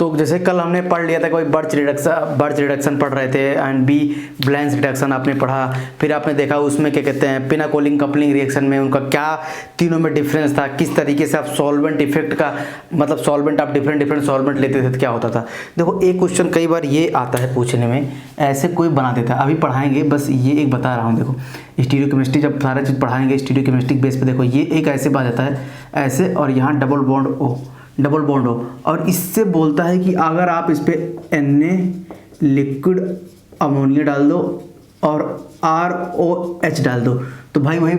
तो जैसे कल हमने पढ़ लिया था कोई बर्च रिडक्शन पढ़ रहे थे एंड बी ब्लैंस रिडक्शन आपने पढ़ा, फिर आपने देखा उसमें क्या कहते हैं पिनाकोलिंग कपलिंग रिएक्शन में उनका क्या तीनों में डिफरेंस था, किस तरीके से आप सॉल्वेंट इफेक्ट का मतलब सॉल्वेंट आप डिफरेंट सॉल्वेंट लेते थे तो क्या होता था। देखो एक क्वेश्चन कई बार ये आता है पूछने में, ऐसे कोई बना देता है, अभी पढ़ाएंगे बस ये एक बता रहा हूँ। देखो स्टीरियोकेमिस्ट्री जब सारा चीज़ पढ़ाएंगे स्टीरियोकेमिस्ट्री बेस पे, देखो ये एक ऐसे बात जाता है ऐसे और यहाँ डबल बॉन्ड हो और इससे बोलता है कि अगर आप इस पर Na लिक्विड अमोनिया डाल दो और ROH डाल दो तो भाई वही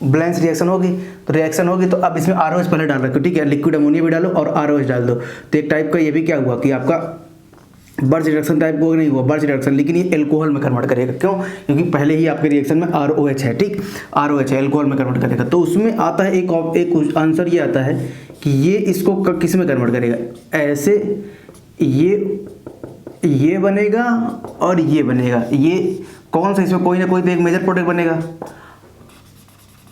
ब्लैंस रिएक्शन होगी। तो रिएक्शन होगी तो अब इसमें ROH पहले डाल रखो, ठीक है, लिक्विड अमोनिया भी डालो और ROH डाल दो। तो एक टाइप का ये भी क्या हुआ कि आपका बर्च रिडक्शन टाइप को नहीं हुआ बर्च रिडक्शन, लेकिन ये एल्कोहल में कन्वर्ट करेगा। क्यों? क्योंकि पहले ही आपके रिएक्शन में ROH है, ठीक, ROH है, एल्कोहल में कन्वर्ट करेगा। तो उसमें आता है एक आंसर ये आता है कि ये इसको किस में कन्वर्ट करेगा, ऐसे ये बनेगा और ये बनेगा, ये कौन सा इसमें कोई ना कोई तो एक मेजर प्रोडक्ट बनेगा,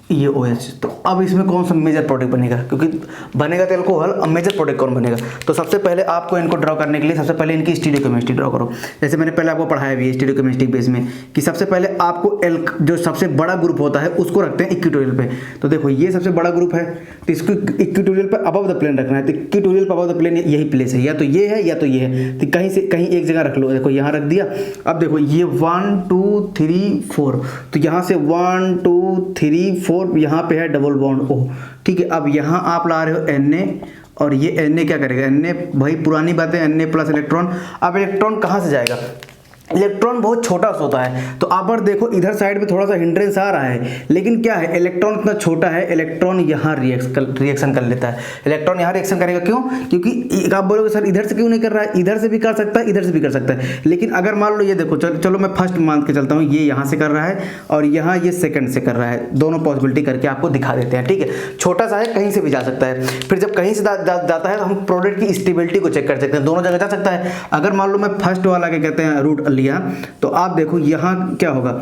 ये OH। तो अब इसमें कौन सा मेजर प्रोडक्ट बनेगा, क्योंकि बनेगा तो एल्कोहल, अब मेजर प्रोडक्ट कौन बनेगा। तो सबसे पहले आपको इनको ड्रॉ करने के लिए सबसे पहले इनकी स्टीरियोकेमिस्ट्री ड्रॉ करो। जैसे मैंने पहले आपको पढ़ाया भी है स्टीरियोकेमिस्ट्री बेस में कि सबसे पहले आपको जो सबसे बड़ा ग्रुप होता है उसको रखते हैं इक्वेटोरियल पे। तो देखो ये सबसे बड़ा ग्रुप है तो इसको इक्वेटोरियल पे अबव द प्लेन रखना है। तो इक्वेटोरियल पे अबव द प्लेन यही प्लेस है, या तो ये है या तो ये है, तो कहीं से कहीं एक जगह रख लो। देखो यहाँ रख दिया। अब देखो ये 1 2 3 4, तो यहाँ से 1 2 3 4 यहाँ पे है डबल बॉन्ड O, ठीक है। अब यहाँ आप ला रहे हो Na और ये Na क्या करेगा, Na भाई पुरानी बात है, Na प्लस इलेक्ट्रॉन। अब इलेक्ट्रॉन कहाँ से जाएगा, इलेक्ट्रॉन बहुत छोटा सा होता है। तो आप पर देखो इधर साइड पे थोड़ा सा हिंड्रेंस आ रहा है, लेकिन क्या है इलेक्ट्रॉन इतना छोटा है, इलेक्ट्रॉन यहाँ रिएक्शन कर लेता है। इलेक्ट्रॉन यहाँ रिएक्शन करेगा, क्यों? क्योंकि आप बोलोगे सर इधर से क्यों नहीं कर रहा है, इधर से भी कर सकता है, इधर से भी कर सकता है। लेकिन अगर मान लो ये देखो, चलो मैं फर्स्ट मान के चलता हूँ, ये यहाँ से कर रहा है और यहाँ ये सेकंड से कर रहा है, दोनों पॉसिबिलिटी करके आपको दिखा देते हैं, ठीक है। छोटा सा है, कहीं से भी जा सकता है। फिर जब कहीं से जाता है तो हम प्रोडक्ट की स्टेबिलिटी को चेक कर सकते हैं, दोनों जगह जा सकता है। अगर मान लो मैं फर्स्ट वाला क्या कहते हैं रूट लिया, तो आप देखो यहाँ क्या होगा,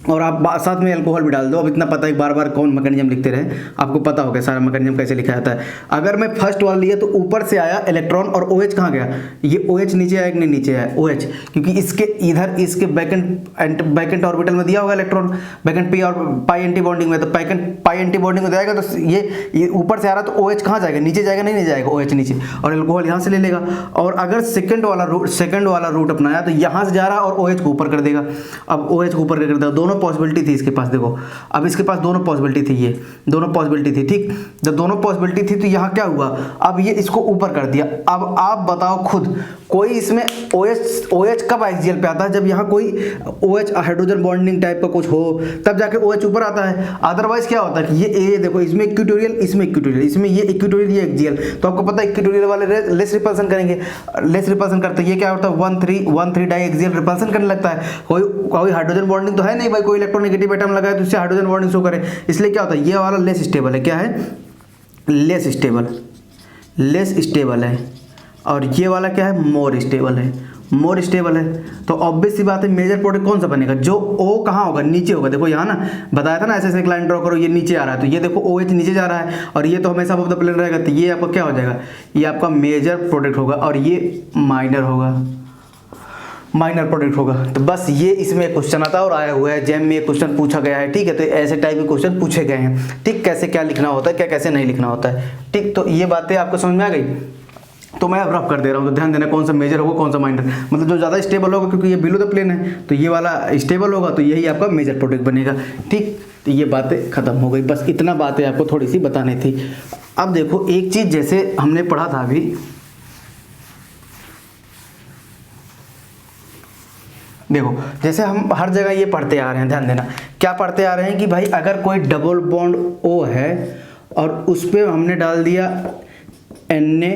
और आप साथ में अल्कोहल भी डाल दो। अब इतना पता है बार बार कौन मैकेनिज्म लिखते रहे, आपको पता होगा सारा मैकेनिज्म कैसे लिखा जाता है। अगर मैं फर्स्ट वाला लिया तो ऊपर से आया इलेक्ट्रॉन और OH कहाँ गया, ये OH नीचे आया कि नहीं, नीचे आया OH, क्योंकि इसके इधर इसके बैकेंट ऑर्बिटल में दिया होगा इलेक्ट्रॉन, बैकेंट पी और पाई एंटी बॉन्डिंग में, तो पाई एंटी बॉन्डिंग में जाएगा तो ये ऊपर से आ रहा तो OH कहाँ जाएगा, नीचे जाएगा, नहीं जाएगा OH नीचे, और एल्कोहल यहाँ से ले लेगा। और अगर सेकंड वाला रूट अपनाया तो यहाँ से जा रहा और OH को ऊपर कर देगा। अब OH को ऊपर कर देगा, दोनों पॉसिबिलिटी थी इसके पास। देखो अब इसके पास दोनों पॉसिबिलिटी थी, ये दोनों पॉसिबिलिटी थी, ठीक। जब दोनों पॉसिबिलिटी थी तो यहाँ क्या हुआ, अब ये इसको ऊपर कर दिया। अब आप बताओ खुद, कोई इसमें OH कब एक्सियल पे आता है, जब यहाँ कोई OH हाइड्रोजन बॉन्डिंग टाइप का कुछ हो तब जाके OH ऊपर आता है। अदरवाइज क्या होता है कि ये देखो इसमें इक्वेटोरियल, इसमें इक्वेटोरियल, इसमें ये इक्वेटोरियल, ये एक्सियल। तो आपको पता है इक्वेटोरियल वाले लेस रिपल्सन करेंगे, लेस रिपल्सन करते हैं। ये क्या होता है 1 3 डाई एक्सियल रिपल्सन करने लगता है। कोई हाइड्रोजन बॉन्डिंग तो है नहीं भाई, कोई इलेक्ट्रोनेगेटिव एटम लगा है तो इससे हाइड्रोजन बॉन्डिंग शो करे, इसलिए क्या होता है ये वाला लेस स्टेबल है। क्या है, लेस स्टेबल है, और ये वाला क्या है, मोर स्टेबल है। तो ऑब्वियस सी बात है मेजर प्रोडक्ट कौन सा बनेगा, जो O कहाँ होगा, नीचे होगा। देखो यहाँ ना बताया था ना, ऐसे एक लाइन ड्रॉ करो, ये नीचे आ रहा है, तो ये देखो OH नीचे जा रहा है और ये तो हमेशा अबव द प्लेन रहेगा, तो ये आपका क्या हो जाएगा, ये आपका मेजर प्रोडक्ट होगा और ये माइनर प्रोडक्ट होगा। तो बस ये इसमें क्वेश्चन आता है और आया हुआ है जैम में ये क्वेश्चन पूछा गया है, ठीक है। तो ऐसे टाइप के क्वेश्चन पूछे गए हैं, ठीक, कैसे क्या लिखना होता है, क्या कैसे नहीं लिखना होता है, ठीक। तो ये बातें आपको समझ में आ गई। तो मैं अब रफ कर दे रहा हूँ, तो ध्यान देना कौन सा मेजर होगा कौन सा माइनर, मतलब जो ज़्यादा स्टेबल होगा क्योंकि ये बिलो द प्लेन है तो ये वाला स्टेबल होगा, तो यही आपका मेजर प्रोडक्ट बनेगा, ठीक। तो ये बातें खत्म हो गई, बस इतना बातें आपको थोड़ी सी बतानी थी। अब देखो एक चीज़ जैसे हमने पढ़ा था अभी, देखो जैसे हम हर जगह ये पढ़ते आ रहे हैं, ध्यान देना क्या पढ़ते आ रहे हैं कि भाई अगर कोई डबल बॉन्ड O है और उस पर हमने डाल दिया Na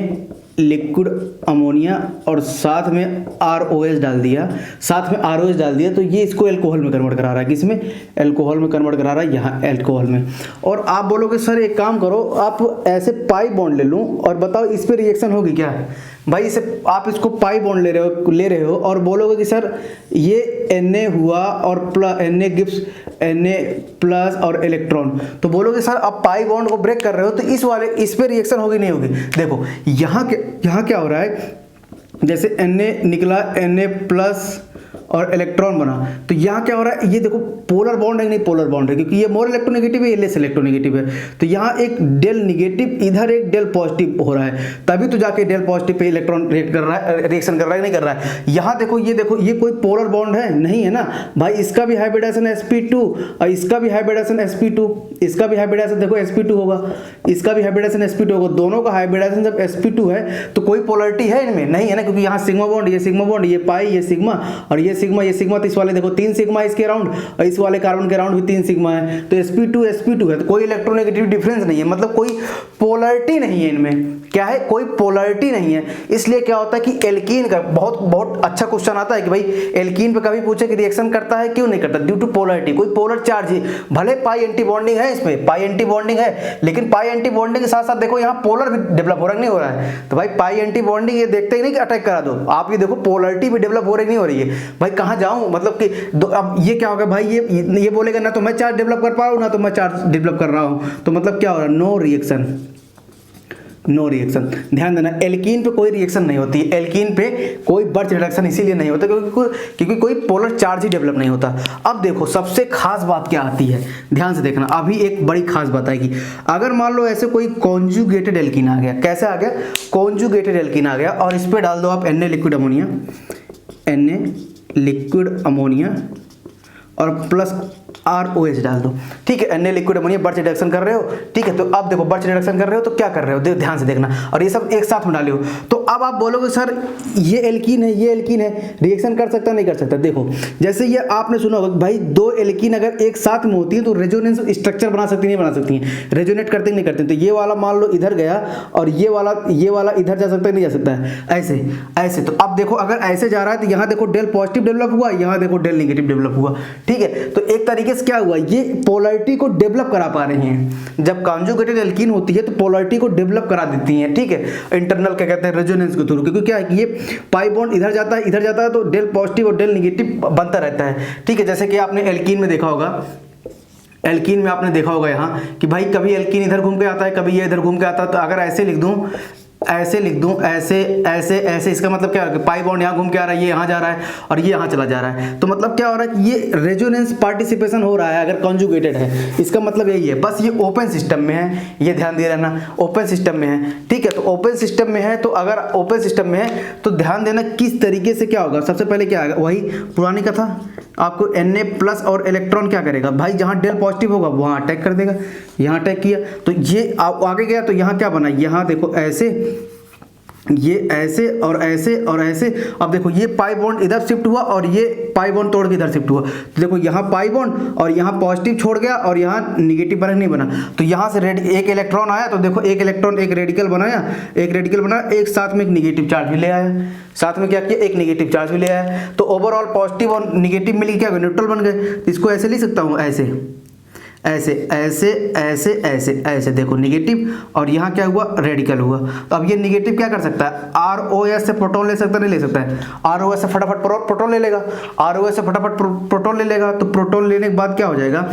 लिक्विड अमोनिया और साथ में ROH डाल दिया, तो ये इसको एल्कोहल में कन्वर्ट करा रहा है, किसमें, एल्कोहल में कन्वर्ट करा रहा है, यहाँ एल्कोहल में। और आप बोलोगे सर एक काम करो, आप ऐसे पाई बॉन्ड ले लूँ और बताओ इस पर रिएक्शन होगी क्या, भाई इसे आप इसको पाई बॉन्ड ले रहे हो और बोलोगे कि सर ये Na हुआ और Na गिव्स Na प्लस और इलेक्ट्रॉन, तो बोलोगे सर आप पाई बॉन्ड को ब्रेक कर रहे हो तो इस पे रिएक्शन होगी नहीं होगी। देखो यहाँ क्या हो रहा है, जैसे Na निकला, Na प्लस और इलेक्ट्रॉन बना, तो यहाँ क्या हो रहा है, ये देखो पोलर बॉन्ड है कि नहीं, पोलर बॉन्ड है, क्योंकि ये मोर इलेक्ट्रोनेगेटिव है, ये लेस इलेक्ट्रोनेगेटिव है, तो यहाँ एक डेल निगेटिव, इधर एक डेल पॉजिटिव हो रहा है, तभी तो जाके del positive pay electron reaction कर रहा है, नहीं कर रहा है। यहाँ देखो, ये कोई पोलर बॉन्ड है नहीं, है ना भाई, इसका भी हाइब्रिडाइजेशन sp2 और इसका भी हाइब्रिडाइजेशन sp2, इसका भी हाइब्रिडाइजेशन देखो sp2 होगा, इसका भी हाइब्रिडाइजेशन sp2 होगा, दोनों का हाइब्रिडाइजेशन जब sp2 है तो कोई पोलरिटी है इनमें नहीं, है ना, क्योंकि यहाँ सिग्मा बॉन्ड, ये सिग्मा बॉन्ड, ये पाई, ये सिग्मा और ये सिग्मा, तो इस वाले देखो 3 सिग्मा इसके अराउंड और इस वाले कार्बन के अराउंड भी 3 सिग्मा है, तो sp2 है, तो कोई इलेक्ट्रोनेगेटिव डिफरेंस नहीं है, मतलब कोई पोलरिटी नहीं है इनमें, क्या है, कोई पोलरिटी नहीं है। इसलिए क्या होता है कि एल्कीन का बहुत अच्छा क्वेश्चन आता है कि भाई एल्कीन पे कभी पूछे कि रिएक्शन करता है क्यों नहीं करता, ड्यू टू पोलरिटी, कोई पोलर चार्ज ही, भले पाई एंटी बॉन्डिंग है, इसमें पाई एंटी बॉन्डिंग है, लेकिन पाई एंटी बॉन्डिंग के साथ साथ देखो यहाँ पोलर भी डेवलप हो रहा नहीं हो रहा है, तो भाई पाई एंटी बॉन्डिंग ये देखते ही नहीं कि अटैक करा दो, आप ये देखो पोलरिटी भी डेवलप हो रही नहीं हो रही है, भाई कहाँ जाऊँ, मतलब कि अब ये क्या होगा भाई, ये बोलेगा ना तो मैं चार्ज डेवलप कर पा रहा हूँ ना तो मैं चार्ज डेवलप कर रहा हूँ, तो मतलब क्या हो रहा है, नो रिएक्शन। ध्यान देना, एल्कीन पे कोई रिएक्शन नहीं होती है, एल्कीन पे कोई बर्च रिडक्शन इसीलिए नहीं होता क्योंकि कोई पोलर चार्ज ही डेवलप नहीं होता। अब देखो सबसे खास बात क्या आती है, ध्यान से देखना, अभी एक बड़ी खास बात आएगी, अगर मान लो ऐसे कोई कॉन्जुगेटेड एल्कीन आ गया, कैसे आ गया, कॉन्जुगेटेड एल्कीन आ गया और इस पे डाल दो आप Na लिक्विड अमोनिया और प्लस ROH डाल दो, ठीक है, Na liquid ammonia birch reduction कर रहे हो, ठीक है, तो अब देखो बर्च रिडक्शन कर रहे हो तो क्या कर रहे हो, ध्यान से देखना, और ये सब एक साथ में डाले हो, तो अब आप बोलोगे सर ये एल्कीन है, ये एल्कीन है, रिएक्शन कर सकता नहीं कर सकता, देखो जैसे ये आपने सुना होगा भाई दो एल्कीन अगर एक साथ में होती है तो रेजोनेंस स्ट्रक्चर बना सकती नहीं बना सकती हैं, रेजोनेट करते नहीं करते, तो ये वाला मान लो इधर गया और ये वाला इधर जा सकता है नहीं जा सकता है, ऐसे तो अब देखो अगर ऐसे जा रहा है तो यहाँ देखो डेल पॉजिटिव डेवलप हुआ, यहाँ देखो डेल नेगेटिव डेवलप हुआ, ठीक है, तो एक तरीके से क्या हुआ, ये पोलरिटी को डेवलप करा पा रही हैं, जब कॉन्जुगेटेड एल्कीन होती है तो पोलरिटी को डेवलप करा देती हैं, ठीक है, इंटरनल क्या कहते हैं रेजोनेंस के थ्रू, क्योंकि क्या है कि ये पाई बॉन्ड इधर जाता है तो डेल पॉजिटिव और डेल नेगेटिव बनता रहता है, ठीक है, जैसे कि आपने एल्कीन में देखा होगा, एल्कीन में आपने देखा होगा यहाँ कि भाई कभी एल्कीन इधर घूम के आता है, कभी ये इधर घूम के आता है, तो अगर ऐसे लिख दूं ऐसे, इसका मतलब क्या है, पाई बॉन्ड यहाँ घूम के आ रहा है, ये यहाँ जा रहा है और ये यहाँ चला जा रहा है, तो मतलब क्या हो रहा है कि ये रेजोनेंस पार्टिसिपेशन हो रहा है अगर कॉन्जुगेटेड है, इसका मतलब यही है, बस ये ओपन सिस्टम में है, ये ध्यान दे रहना, ओपन सिस्टम में है, ठीक है, तो ओपन सिस्टम में है, तो अगर ओपन सिस्टम में है तो ध्यान देना किस तरीके से क्या होगा, सबसे पहले क्या आएगा, वही पुरानी कथा, आपको Na प्लस और इलेक्ट्रॉन क्या करेगा भाई, जहाँ डेल पॉजिटिव होगा वहाँ अटैक कर देगा, यहाँ अटैक किया तो ये आगे गया, तो यहाँ क्या बना, यहाँ देखो ऐसे, ये ऐसे और ऐसे और ऐसे, अब देखो ये पाई बॉन्ड इधर शिफ्ट हुआ और ये पाई बॉन्ड तोड़ के इधर शिफ्ट हुआ, तो देखो यहाँ पाई बॉन्ड और यहाँ पॉजिटिव छोड़ गया और यहाँ निगेटिव बना नहीं बना, तो यहाँ से एक इलेक्ट्रॉन आया, तो देखो एक इलेक्ट्रॉन एक रेडिकल बनाया, एक साथ में एक निगेटिव चार्ज भी ले आया, साथ में क्या किया, एक निगेटिव चार्ज भी ले आया, तो ओवरऑल पॉजिटिव और निगेटिव मिलकर क्या न्यूट्रल बन गए, इसको ऐसे लिख सकता हूँ, ऐसे देखो निगेटिव और यहाँ क्या हुआ, रेडिकल हुआ, तो अब ये निगेटिव क्या कर सकता है, ROS से प्रोटॉन ले सकता नहीं ले सकता है, ROS से फटाफट प्रोटॉन ले लेगा, ROS से फटाफट प्रोटॉन ले लेगा, तो प्रोटॉन लेने के बाद क्या हो जाएगा,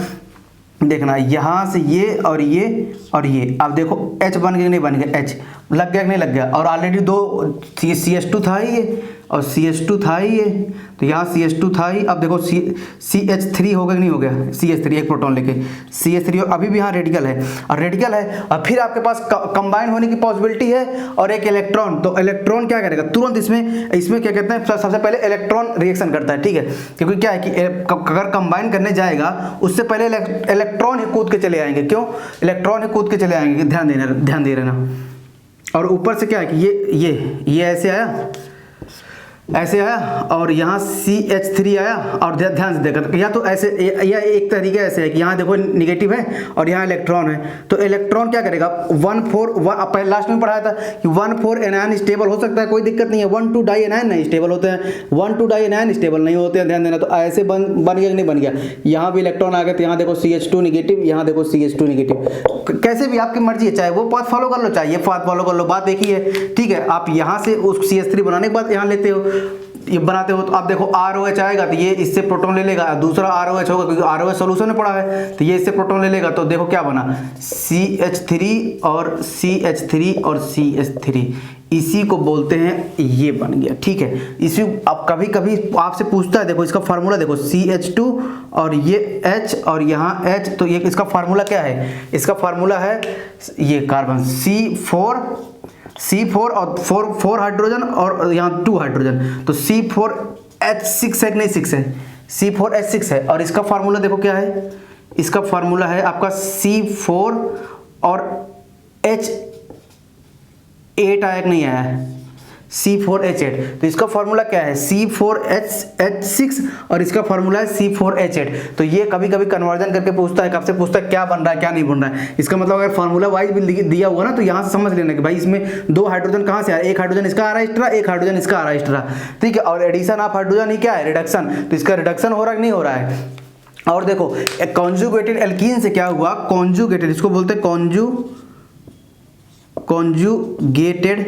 देखना यहाँ से ये और ये, अब देखो H बन गया नहीं बन गया, H लग गया नहीं लग गया, और ऑलरेडी दो CH2 था ही ये और CH2 था ही ये, तो यहाँ CH2 था ही, अब देखो CH3 हो गया नहीं हो गया, CH3 एक प्रोटॉन लेके CH3, और अभी भी यहाँ रेडिकल है और फिर आपके पास कंबाइन होने की पॉसिबिलिटी है और एक इलेक्ट्रॉन, तो इलेक्ट्रॉन क्या करेगा तुरंत इसमें क्या कहते हैं, सबसे पहले इलेक्ट्रॉन रिएक्शन करता है, ठीक है, क्योंकि क्या है कि अगर कंबाइन करने जाएगा उससे पहले इलेक्ट्रॉन ही कूद के चले आएंगे, क्यों, इलेक्ट्रॉन ही कूद के चले आएंगे, ध्यान दे रहना, और ऊपर से क्या है कि ये ऐसे आया और यहाँ CH3 आया, और ध्यान से देखा, या तो ऐसे या एक तरीके ऐसे है कि यहाँ देखो निगेटिव है और यहाँ इलेक्ट्रॉन है, तो इलेक्ट्रॉन क्या करेगा 1,4 लास्ट में पढ़ाया था कि 1,4 एनायन स्टेबल हो सकता है, कोई दिक्कत नहीं है, 1,2 डाई एनायन नहीं स्टेबल होते हैं, 1,2 डाई एनायन स्टेबल नहीं होते हैं, ध्यान देना, तो ऐसे बन गया कि नहीं बन गया, यहाँ भी इलेक्ट्रॉन आ गए, तो यहाँ देखो CH2 निगेटिव, यहाँ देखो CH2 निगेटिव, कैसे भी आपकी मर्जी है, चाहे वो पाथ फॉलो कर लो चाहे ये पाथ फॉलो कर लो, बात एक ही है, ठीक है, आप यहाँ से उस CH3 बनाने के बाद यहाँ लेते हो, ये बनाते हो, तो आप देखो ROH आएगा तो ये इससे प्रोटॉन ले लेगा, दूसरा ROH होगा क्योंकि ROH सॉल्यूशन में पड़ा है, तो ये इससे प्रोटॉन ले लेगा, तो देखो क्या बना CH3 और CH3 और CH3, इसी को बोलते हैं, ये बन गया, ठीक है। इसी अब कभी कभी आपसे पूछता है, देखो इसका फार्मूला देखो CH2 और ये H और यहाँ H, तो ये इसका फार्मूला क्या है, इसका फार्मूला है ये कार्बन C4 और 4 हाइड्रोजन और यहाँ 2 हाइड्रोजन, तो C4H6 है कि नहीं, 6 है, C4H6 है। और इसका फार्मूला देखो क्या है, इसका फार्मूला है आपका C4 और H8 आया कि नहीं आया है, C4H8। तो इसका फार्मूला क्या है, C4H6 और इसका फार्मूला है C4H8। तो ये कभी कभी कन्वर्जन करके पूछता है, कब से पूछता है क्या बन रहा है क्या नहीं बन रहा है। इसका मतलब अगर फार्मूला वाइज भी दिया हुआ ना, तो यहाँ से समझ लेना कि भाई इसमें 2 हाइड्रोजन कहाँ से आ रहा है, एक हाइड्रोजन इसका आ रहा है एक्स्ट्रा, एक हाइड्रोजन इसका आ रहा है एक्स्ट्रा, ठीक है। और एडिशन ऑफ हाइड्रोजन ही क्या है, रिडक्शन, तो इसका रिडक्शन हो रहा है कि नहीं हो रहा है। और देखो एक कॉन्जुगेटेड एल्कीन से क्या हुआ, कॉन्जुगेटेड, इसको बोलते हैं कॉन्जुगेटेड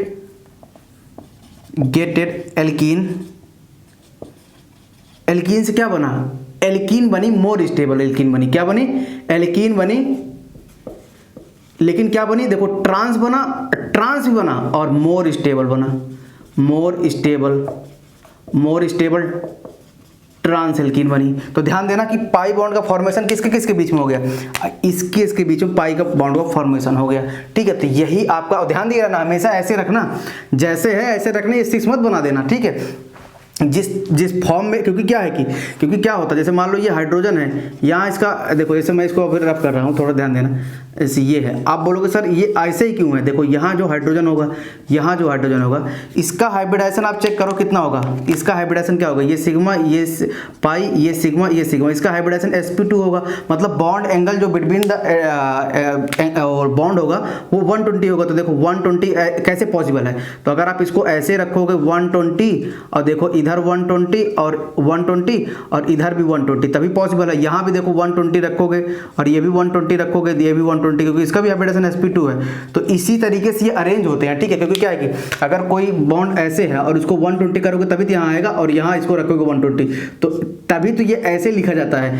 एल्कीन से क्या बना, एल्कीन बनी मोर स्टेबल, एल्कीन बनी, क्या बनी, एल्कीन बनी, लेकिन क्या बनी, देखो ट्रांस बना, ट्रांस भी बना और मोर स्टेबल बना, मोर स्टेबल ट्रांस एल्कीन बनी। तो ध्यान देना कि पाई बॉन्ड का फॉर्मेशन किसके किसके बीच में हो गया, इसके बीच में पाई का बॉन्ड का फॉर्मेशन हो गया, ठीक है। तो यही आपका ध्यान दिया ना, हमेशा ऐसे रखना, जैसे है ऐसे रखना, ये 6 मत बना देना, ठीक है। जिस फॉर्म में, क्योंकि क्या होता है, जैसे मान लो ये हाइड्रोजन है, यहाँ इसका देखो, जैसे मैं इसको अभी रब कर रहा हूँ, थोड़ा ध्यान देना, ऐसे ये है, आप बोलोगे सर ये ऐसे ही क्यों है, देखो यहाँ जो हाइड्रोजन होगा, इसका हाइब्रिडाइजेशन आप चेक करो कितना होगा, इसका हाइब्रिडाइजेशन क्या होगा, ये सिग्मा, ये पाई, ये सिग्मा, इसका हाइब्रिडाइजेशन sp2 होगा, मतलब बॉन्ड एंगल जो बिटवीन द और बॉन्ड होगा वो 120 होगा। तो देखो 120 कैसे पॉसिबल है, तो अगर आप इसको ऐसे रखोगे 120 और देखो इधर 120 और 120 और इधर भी 120, तभी पॉसिबल है। यहाँ भी देखो 120 रखोगे और ये भी 120 रखोगे, ये भी 120, क्योंकि इसका भी हाइब्रिडेशन sp2 है। तो इसी तरीके से ये अरेंज होते हैं, ठीक है। क्योंकि क्या है कि अगर कोई बॉन्ड ऐसे है और इसको 120 करोगे तभी तो यहाँ आएगा, और यहाँ इसको रखोगे 120, तो तभी तो ये ऐसे लिखा जाता है।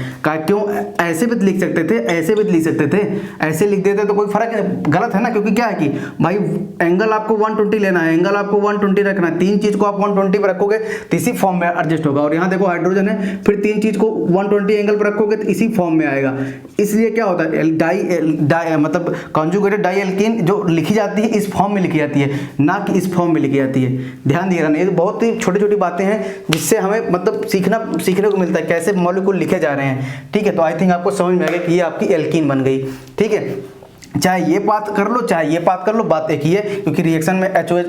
क्यों ऐसे भी लिख सकते थे, ऐसे भी लिख सकते थे, ऐसे लिख देते तो कोई फर्क गलत है ना, क्योंकि क्या है कि भाई एंगल आपको 120 लेना है, एंगल आपको 120 रखना है, 3 चीज को आप 120 पर रखोगे तो इसी फॉर्म में एडजस्ट होगा। और यहाँ देखो हाइड्रोजन है, फिर 3 चीज को 120 एंगल पर रखोगे तो इसी फॉर्म में आएगा। इसलिए क्या होता है, डाई मतलब कॉन्जुगेटेड डाई एल्कीन जो लिखी जाती है इस फॉर्म में लिखी जाती है, ना कि इस फॉर्म में लिखी जाती है। ध्यान दिएगा ना, ये बहुत ही छोटी छोटी बातें हैं जिससे हमें मतलब सीखने को मिलता है कैसे मॉलिक्यूल लिखे जा रहे हैं, ठीक है। तो आई थिंक आपको समझ में आ गया कि ये आपकी एल्कीन बन गई, ठीक है। चाहे ये बात कर लो चाहे ये बात कर लो, बात एक ही है, क्योंकि रिएक्शन में HOH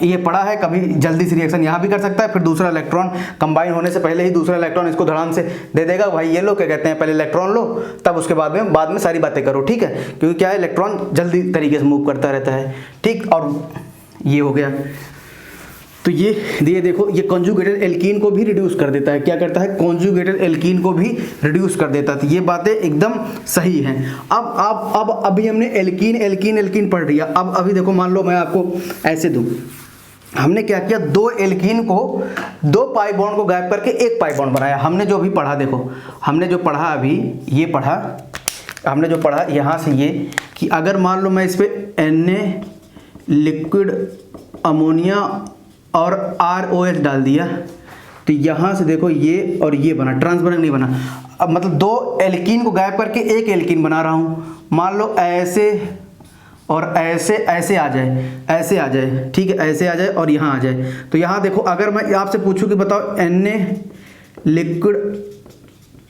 ये पड़ा है, कभी जल्दी से रिएक्शन यहाँ भी कर सकता है, फिर दूसरा इलेक्ट्रॉन कंबाइन होने से पहले ही दूसरा इलेक्ट्रॉन इसको धड़ाम से दे देगा, भाई ये लो, क्या कहते हैं, पहले इलेक्ट्रॉन लो तब उसके बाद में सारी बातें करो, ठीक है। क्योंकि क्या है, इलेक्ट्रॉन जल्दी तरीके से मूव करता रहता है, ठीक। और ये हो गया, तो ये देखो, ये कॉन्जुगेटेड एल्कीन को भी रिड्यूस कर देता है। क्या करता है, कॉन्जुगेटेड एल्कीन को भी रिड्यूस कर देता है। ये बातें एकदम सही हैं। अब अभी हमने एल्कीन पढ़ लिया। अब अभी देखो, मान लो मैं आपको ऐसे दूं, हमने क्या किया, 2 एल्कीन को 2 पाई बॉन्ड को गायब करके 1 पाई बॉन्ड बनाया। हमने जो अभी पढ़ा, देखो हमने जो पढ़ा अभी, ये पढ़ा, हमने जो पढ़ा यहाँ से ये, कि अगर मान लो मैं इस पर Na लिक्विड अमोनिया और ROH डाल दिया, तो यहाँ से देखो ये और ये बना, ट्रांस बना नहीं बना। अब मतलब 2 एल्कीन को गायब करके 1 एल्कीन बना रहा हूँ। मान लो ऐसे और ऐसे आ जाए, ठीक है, ऐसे आ जाए और यहाँ आ जाए। तो यहाँ देखो, अगर मैं आपसे पूछूं कि बताओ Na लिक्विड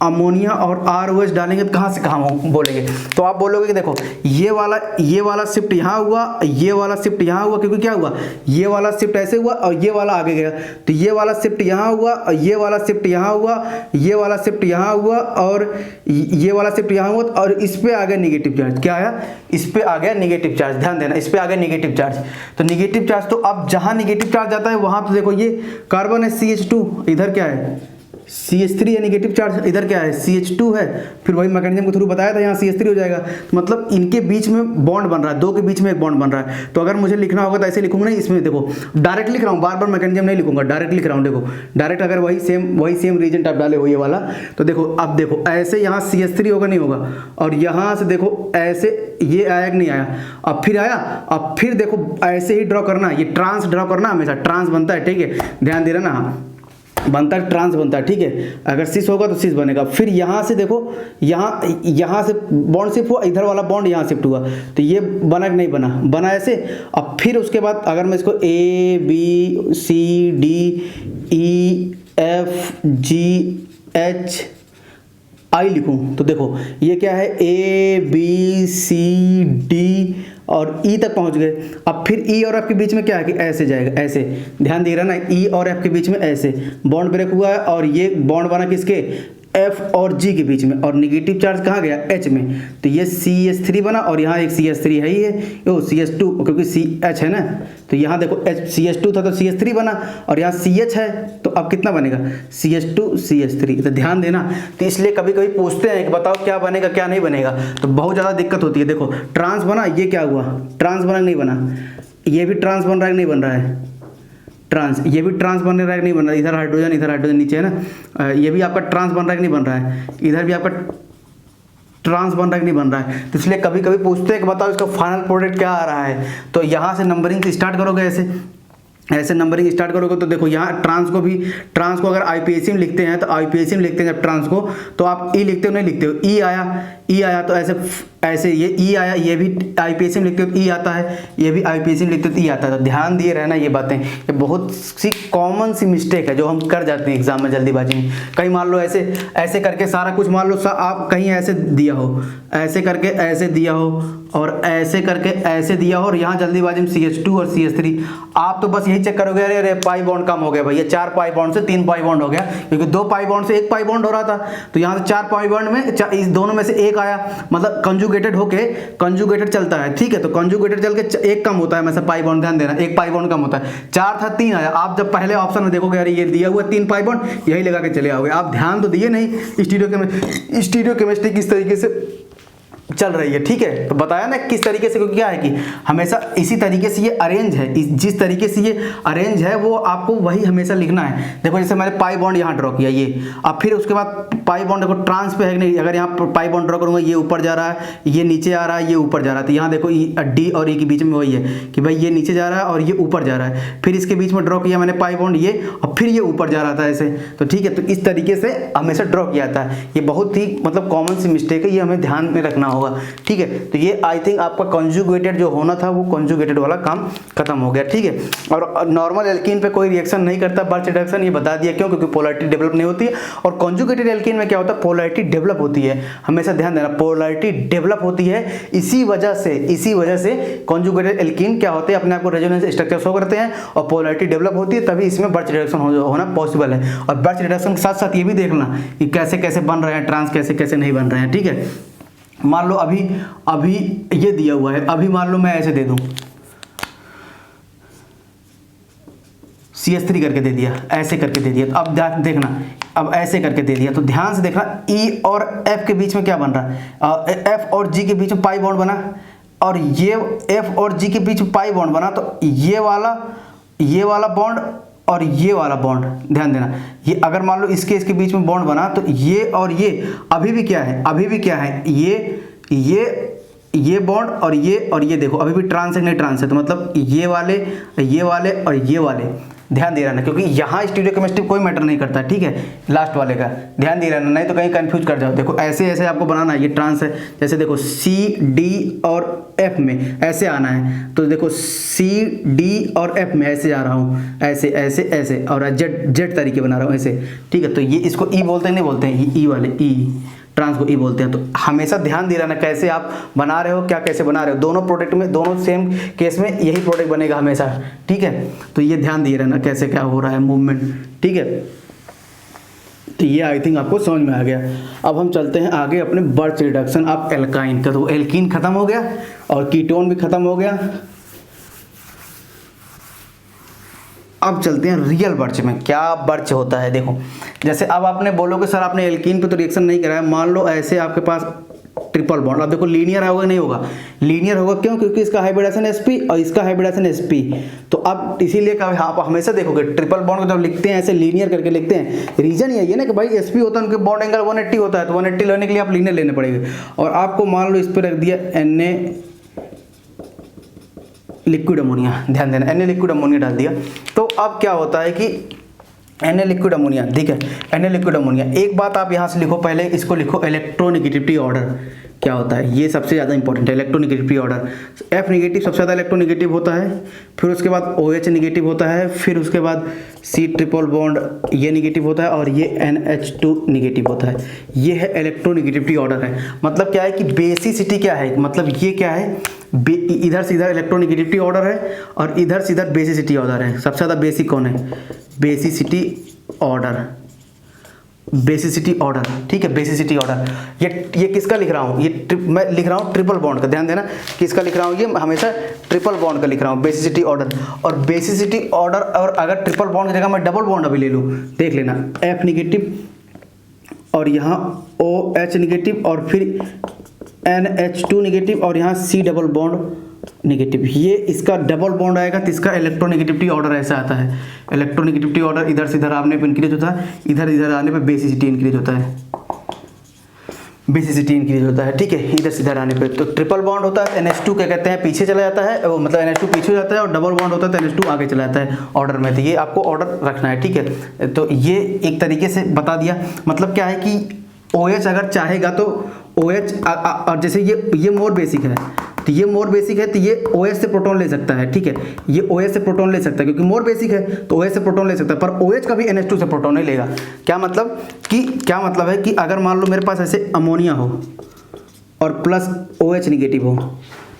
अमोनिया और ROH डालेंगे तो कहाँ से कहाँ बोलेंगे, तो आप बोलोगे कि देखो ये वाला शिफ्ट यहाँ हुआ, ये वाला शिफ्ट यहाँ हुआ, क्योंकि क्या हुआ, ये वाला शिफ्ट ऐसे हुआ और ये वाला आगे गया, तो ये वाला शिफ्ट यहाँ हुआ और ये वाला शिफ्ट यहाँ हुआ, ये वाला शिफ्ट यहाँ हुआ और ये वाला शिफ्ट यहाँ हुआ, और इस पे आ गया निगेटिव चार्ज। क्या आया, इस पे आ गया निगेटिव चार्ज। ध्यान देना, इस पे आ गया निगेटिव चार्ज। तो निगेटिव चार्ज, तो अब जहाँ निगेटिव चार्ज आता है वहाँ तो देखो ये कार्बन है CH2, इधर क्या है CH3 है नेगेटिव चार्ज, इधर क्या है CH2 है, फिर वही मैकेनिज्म के थ्रू बताया था यहाँ CH3 हो जाएगा। तो मतलब इनके बीच में बॉन्ड बन रहा है, दो के बीच में एक बॉन्ड बन रहा है। तो अगर मुझे लिखना होगा तो ऐसे लिखूंगा नहीं, इसमें देखो डायरेक्ट लिख रहा हूँ, बार बार मैकेनिज्म नहीं लिखूंगा, डायरेक्ट लिख रहा हूँ। देखो डायरेक्ट अगर वही सेम रीजन आप डाले हो ये वाला, तो देखो अब देखो ऐसे यहाँ CH3 होगा नहीं होगा, और यहाँ से देखो ऐसे ये आया कि नहीं आया, अब फिर आया, अब फिर देखो ऐसे ही ड्रॉ करना, ये ट्रांस ड्रॉ करना, हमेशा ट्रांस बनता है, ठीक है, ध्यान दे रहा ना, बनता है ट्रांस बनता है, ठीक है। अगर सिस होगा तो सिस बनेगा। फिर यहाँ से देखो यहाँ से बॉन्ड शिफ्ट हुआ, इधर वाला बॉन्ड यहाँ शिफ्ट हुआ, तो ये बना कि नहीं बना, बना ऐसे। अब फिर उसके बाद अगर मैं इसको ABCDEFGH I लिखूं तो देखो ये क्या है ABCD और E तक पहुंच गए। अब फिर E और F के बीच में क्या है कि ऐसे जाएगा, ऐसे, ध्यान दे रहा ना, E और F के बीच में ऐसे बॉन्ड ब्रेक हुआ है, और ये बॉन्ड बना किसके, F और G के बीच में, और निगेटिव चार्ज कहाँ गया, H में, तो ये CH3 बना, और यहाँ एक CH3 है ही है, यो CH2 क्योंकि CH है ना, तो यहाँ देखो CH2 था तो CH3 बना, और यहाँ CH है तो अब कितना बनेगा CH2 CH3। तो ध्यान देना, तो इसलिए कभी कभी पूछते हैं कि बताओ क्या बनेगा क्या नहीं बनेगा, तो बहुत ज़्यादा दिक्कत होती है। देखो ट्रांस बना, ये क्या हुआ, ट्रांस बना नहीं बना, ये भी ट्रांस बन रहा है नहीं बन रहा है, ट्रांस, ये भी ट्रांस बन रहा है नहीं बन रहा है, इधर हाइड्रोजन नीचे है ना, ये भी आपका ट्रांस बन रहा है कि नहीं बन रहा है, इधर भी आपका ट्रांस बन रहा है कि नहीं बन रहा है। तो इसलिए कभी कभी पूछते हैं कि बताओ इसका फाइनल प्रोडक्ट क्या आ रहा है, तो यहाँ से नंबरिंग स्टार्ट करोगे, ऐसे नंबरिंग स्टार्ट करोगे, तो देखो यहाँ ट्रांस को अगर IPAC में लिखते हैं तो IPAC में लिखते हैं जब ट्रांस को, तो आप ई लिखते हो नहीं लिखते हो, ई आया तो ऐसे ये ई आया, ये भी IPAC में लिखते हो तो ई आता है, ये भी IPAC में लिखते हो तो ई आता है। तो ध्यान दिए रहना ये बातें, ये बहुत सी कॉमन सी मिस्टेक है जो हम कर जाते हैं एग्जाम में जल्दीबाजी में। कहीं मान लो ऐसे करके सारा कुछ, मान लो आप कहीं ऐसे दिया हो, ऐसे करके ऐसे दिया हो, और ऐसे करके ऐसे दिया हो, और यहाँ जल्दीबाजी में CH2 और CH3, आप तो बस यही चेक करोगे अरे पाई बॉन्ड कम हो गया भैया, 4 पाई बॉन्ड से 3 पाई बॉन्ड हो गया, क्योंकि 2 पाई बॉन्ड से 1 पाई बॉन्ड हो रहा था, तो यहाँ से 4 पाई बॉन्ड में इस दोनों में से एक आया, मतलब कंजुगेटेड होके कंजुगेटेड चलता है, ठीक है, तो कंजुगेटेड चल के एक कम होता है, वैसे पाई बॉन्ड, ध्यान देना, 1 पाई बॉन्ड कम होता है, 4 था 3 आया। आप जब पहले ऑप्शन में देखोगे अरे ये दिया हुआ 3 पाई बॉन्ड, यही लगा के चले आओगे, आप ध्यान तो दिए नहीं स्टीरियो केमिस्ट्री किस तरीके से चल रही है, ठीक है। तो बताया ना किस तरीके से, क्योंकि क्या है कि हमेशा इसी तरीके से ये अरेंज है, जिस तरीके से ये अरेंज है वो आपको वही हमेशा लिखना है। देखो जैसे मैंने पाई बॉन्ड यहाँ ड्रॉ किया ये, अब फिर उसके बाद पाई बॉन्ड देखो ट्रांस पे है कि नहीं, अगर यहाँ पर पाई बॉन्ड ड्रॉ करूँगा, ये ऊपर जा रहा है, ये नीचे आ रहा है, ये ऊपर जा रहा है, तो यहाँ देखो D और E के बीच में वही है कि भाई ये नीचे जा रहा है और ये ऊपर जा रहा है, फिर इसके बीच में ड्रॉ किया मैंने पाई बॉन्ड ये, और फिर ये ऊपर जा रहा था ऐसे, तो ठीक है, तो इस तरीके से हमेशा ड्रॉ किया था। ये बहुत ही मतलब कॉमन सी मिस्टेक है, ये हमें ध्यान में रखना होगा, ठीक है। तो ये आई थिंक आपका कंजुगेटेड जो होना था वो कंजुगेटेड वाला काम खत्म हो गया, ठीक है। और नॉर्मल एल्कीन पे कोई रिएक्शन नहीं करता बर्च रिडक्शन, ये बता दिया क्यों, क्योंकि पोलैरिटी डेवलप नहीं होती है, और कंजुगेटेड एल्कीन में क्या होता है, पोलैरिटी डेवलप होती है, हमेशा ध्यान देना, पोलैरिटी डेवलप होती है। इसी वजह से कंजुगेटेड एल्कीन क्या होते हैं, अपने आप को रेजोनेंस स्ट्रक्चर शो करते हैं, और पोलैरिटी डेवलप होती है, तभी इसमें बर्च रिडक्शन होना पॉसिबल है। और बर्च रिडक्शन के साथ साथ ये भी देखना कि कैसे कैसे बन रहे हैं ट्रांस, कैसे कैसे नहीं बन रहे हैं, ठीक है। मान लो अभी ये दिया हुआ है, अभी मान लो मैं ऐसे दे दूं, CH3 करके दे दिया, ऐसे करके दे दिया, तो अब देखना, अब ऐसे करके दे दिया, तो ध्यान से देखना E और F के बीच में क्या बन रहा है, F और G के बीच में पाई बॉन्ड बना, और ये F और G के बीच में पाई बॉन्ड बना, तो ये वाला बॉन्ड और ये वाला बॉन्ड, ध्यान देना, ये अगर मान लो इसके बीच में बॉन्ड बना, तो ये और ये अभी भी क्या है, ये बॉन्ड और ये देखो अभी भी ट्रांस है नहीं ट्रांस है, तो मतलब ये वाले और ये वाले, ध्यान दे रहना, क्योंकि यहाँ स्टीरियोकेमिस्ट्री कोई मैटर नहीं करता, ठीक है, लास्ट वाले का ध्यान दे रहना, नहीं तो कहीं कंफ्यूज कर जाओ। देखो ऐसे ऐसे आपको बनाना है, ये ट्रांस है, जैसे देखो C D और F में ऐसे आना है, तो देखो C D और F में ऐसे जा रहा हूँ, ऐसे ऐसे ऐसे, और जेड तरीके बना रहा हूँ ऐसे, ठीक है। तो ये इसको E बोलते हैं नहीं बोलते हैं, ये E वाले ट्रांस को E बोलते हैं। तो हमेशा ध्यान दे रहना कैसे आप बना रहे हो, क्या कैसे बना रहे हो, दोनों प्रोडक्ट में, दोनों सेम केस में यही प्रोडक्ट बनेगा हमेशा, ठीक है। तो ये ध्यान दिए रहना कैसे क्या हो रहा है मूवमेंट, ठीक है। तो ये आई थिंक आपको समझ में आ गया। अब हम चलते हैं आगे अपने बर्च रिडक्शन ऑफ एल्काइन का। तो एल्कीन खत्म हो गया और कीटोन भी खत्म हो गया। अब चलते हैं रियल बर्च में। क्या बर्च होता है देखो, जैसे अब आपने बोलोगे सर आपने एल्कीन पे तो रिएक्शन नहीं कराया, मान लो ऐसे आपके पास ट्रिपल बॉन्ड, अब देखो लीनियर होगा नहीं होगा, लीनियर होगा क्यों, क्योंकि इसका हाइब्रिडाइजेशन sp और इसका हाइब्रिडाइजेशन sp, तो अब इसीलिए कभी आप हमेशा देखोगे ट्रिपल बॉन्ड को जब लिखते हैं ऐसे लीनियर करके लिखते हैं, रीजन यही है ना कि भाई sp होता है उनके बॉन्ड एंगल 180 होता है, तो 180 लेने के लिए आप लीनियर लेने पड़ेंगे। और आपको मान लो इस पर रख दिया Na लिक्विड अमोनिया, ध्यान देना Na लिक्विड अमोनिया डाल दिया, तो अब क्या होता है कि Na लिक्विड अमोनिया, ठीक है Na लिक्विड अमोनिया। एक बात आप यहाँ से लिखो, पहले इसको लिखो इलेक्ट्रोनेगेटिविटी ऑर्डर क्या होता है, ये सबसे ज़्यादा इंपॉर्टेंट है इलेक्ट्रोनेगेटिविटी ऑर्डर। F नेगेटिव सबसे ज़्यादा इलेक्ट्रोनेगेटिव होता है, फिर उसके बाद OH नेगेटिव होता है, फिर उसके बाद C ट्रिपल बॉन्ड ये नेगेटिव होता है और ये NH2 नेगेटिव होता है। ये है इलेक्ट्रोनेगेटिविटी ऑर्डर है। मतलब क्या है कि बेसिसिटी क्या है, मतलब ये क्या है, इधर से इधर इलेक्ट्रोनेगेटिविटी ऑर्डर है और इधर से इधर बेसिसिटी ऑर्डर है। सबसे ज़्यादा बेसिक कौन है, बेसिसिटी ऑर्डर, बेसिसिटी ऑर्डर, ठीक है बेसिसिटी ऑर्डर। ये किसका लिख रहा हूँ, ये मैं लिख रहा हूँ ट्रिपल बॉन्ड का, ध्यान देना किसका लिख रहा हूँ, ये हमेशा ट्रिपल बॉन्ड का लिख रहा हूँ बेसिसिटी ऑर्डर। और बेसिसिटी ऑर्डर, और अगर ट्रिपल बॉन्ड की जगह मैं डबल बॉन्ड अभी ले लूँ, देख लेना F नेगेटिव और यहाँ OH नेगेटिव और फिर NH2 नेगेटिव और यहाँ C डबल बॉन्ड नेगेटिव, ये इसका डबल बॉन्ड आएगा तो इसका इलेक्ट्रोनेगेटिविटी ऑर्डर ऐसा आता है। इलेक्ट्रोनेगेटिविटी ऑर्डर इधर से इधर आने पे इंक्रीज होता है, इधर इधर आने पे बेसिसिटी इंक्रीज होता है, बेसिसिटी इंक्रीज होता है, ठीक है इधर से इधर आने पे। तो ट्रिपल बॉन्ड होता है NH2 क्या कहते हैं पीछे चला जाता है, वो मतलब NH2 पीछे हो जाता है, और डबल बॉन्ड होता है तो NH2 आगे चला जाता है ऑर्डर में। तो ये आपको ऑर्डर रखना है, ठीक है। तो ये एक तरीके से बता दिया। मतलब क्या है कि OH अगर चाहेगा तो OH और जैसे ये मोर बेसिक है तो ये मोर बेसिक है तो ये OH से प्रोटॉन ले सकता है, ठीक है ये OH से प्रोटॉन ले सकता है क्योंकि मोर बेसिक है तो OH से प्रोटॉन ले सकता है, पर OH कभी NH2 से प्रोटॉन नहीं लेगा। क्या मतलब है कि अगर मान लो मेरे पास ऐसे अमोनिया हो और प्लस OH निगेटिव हो,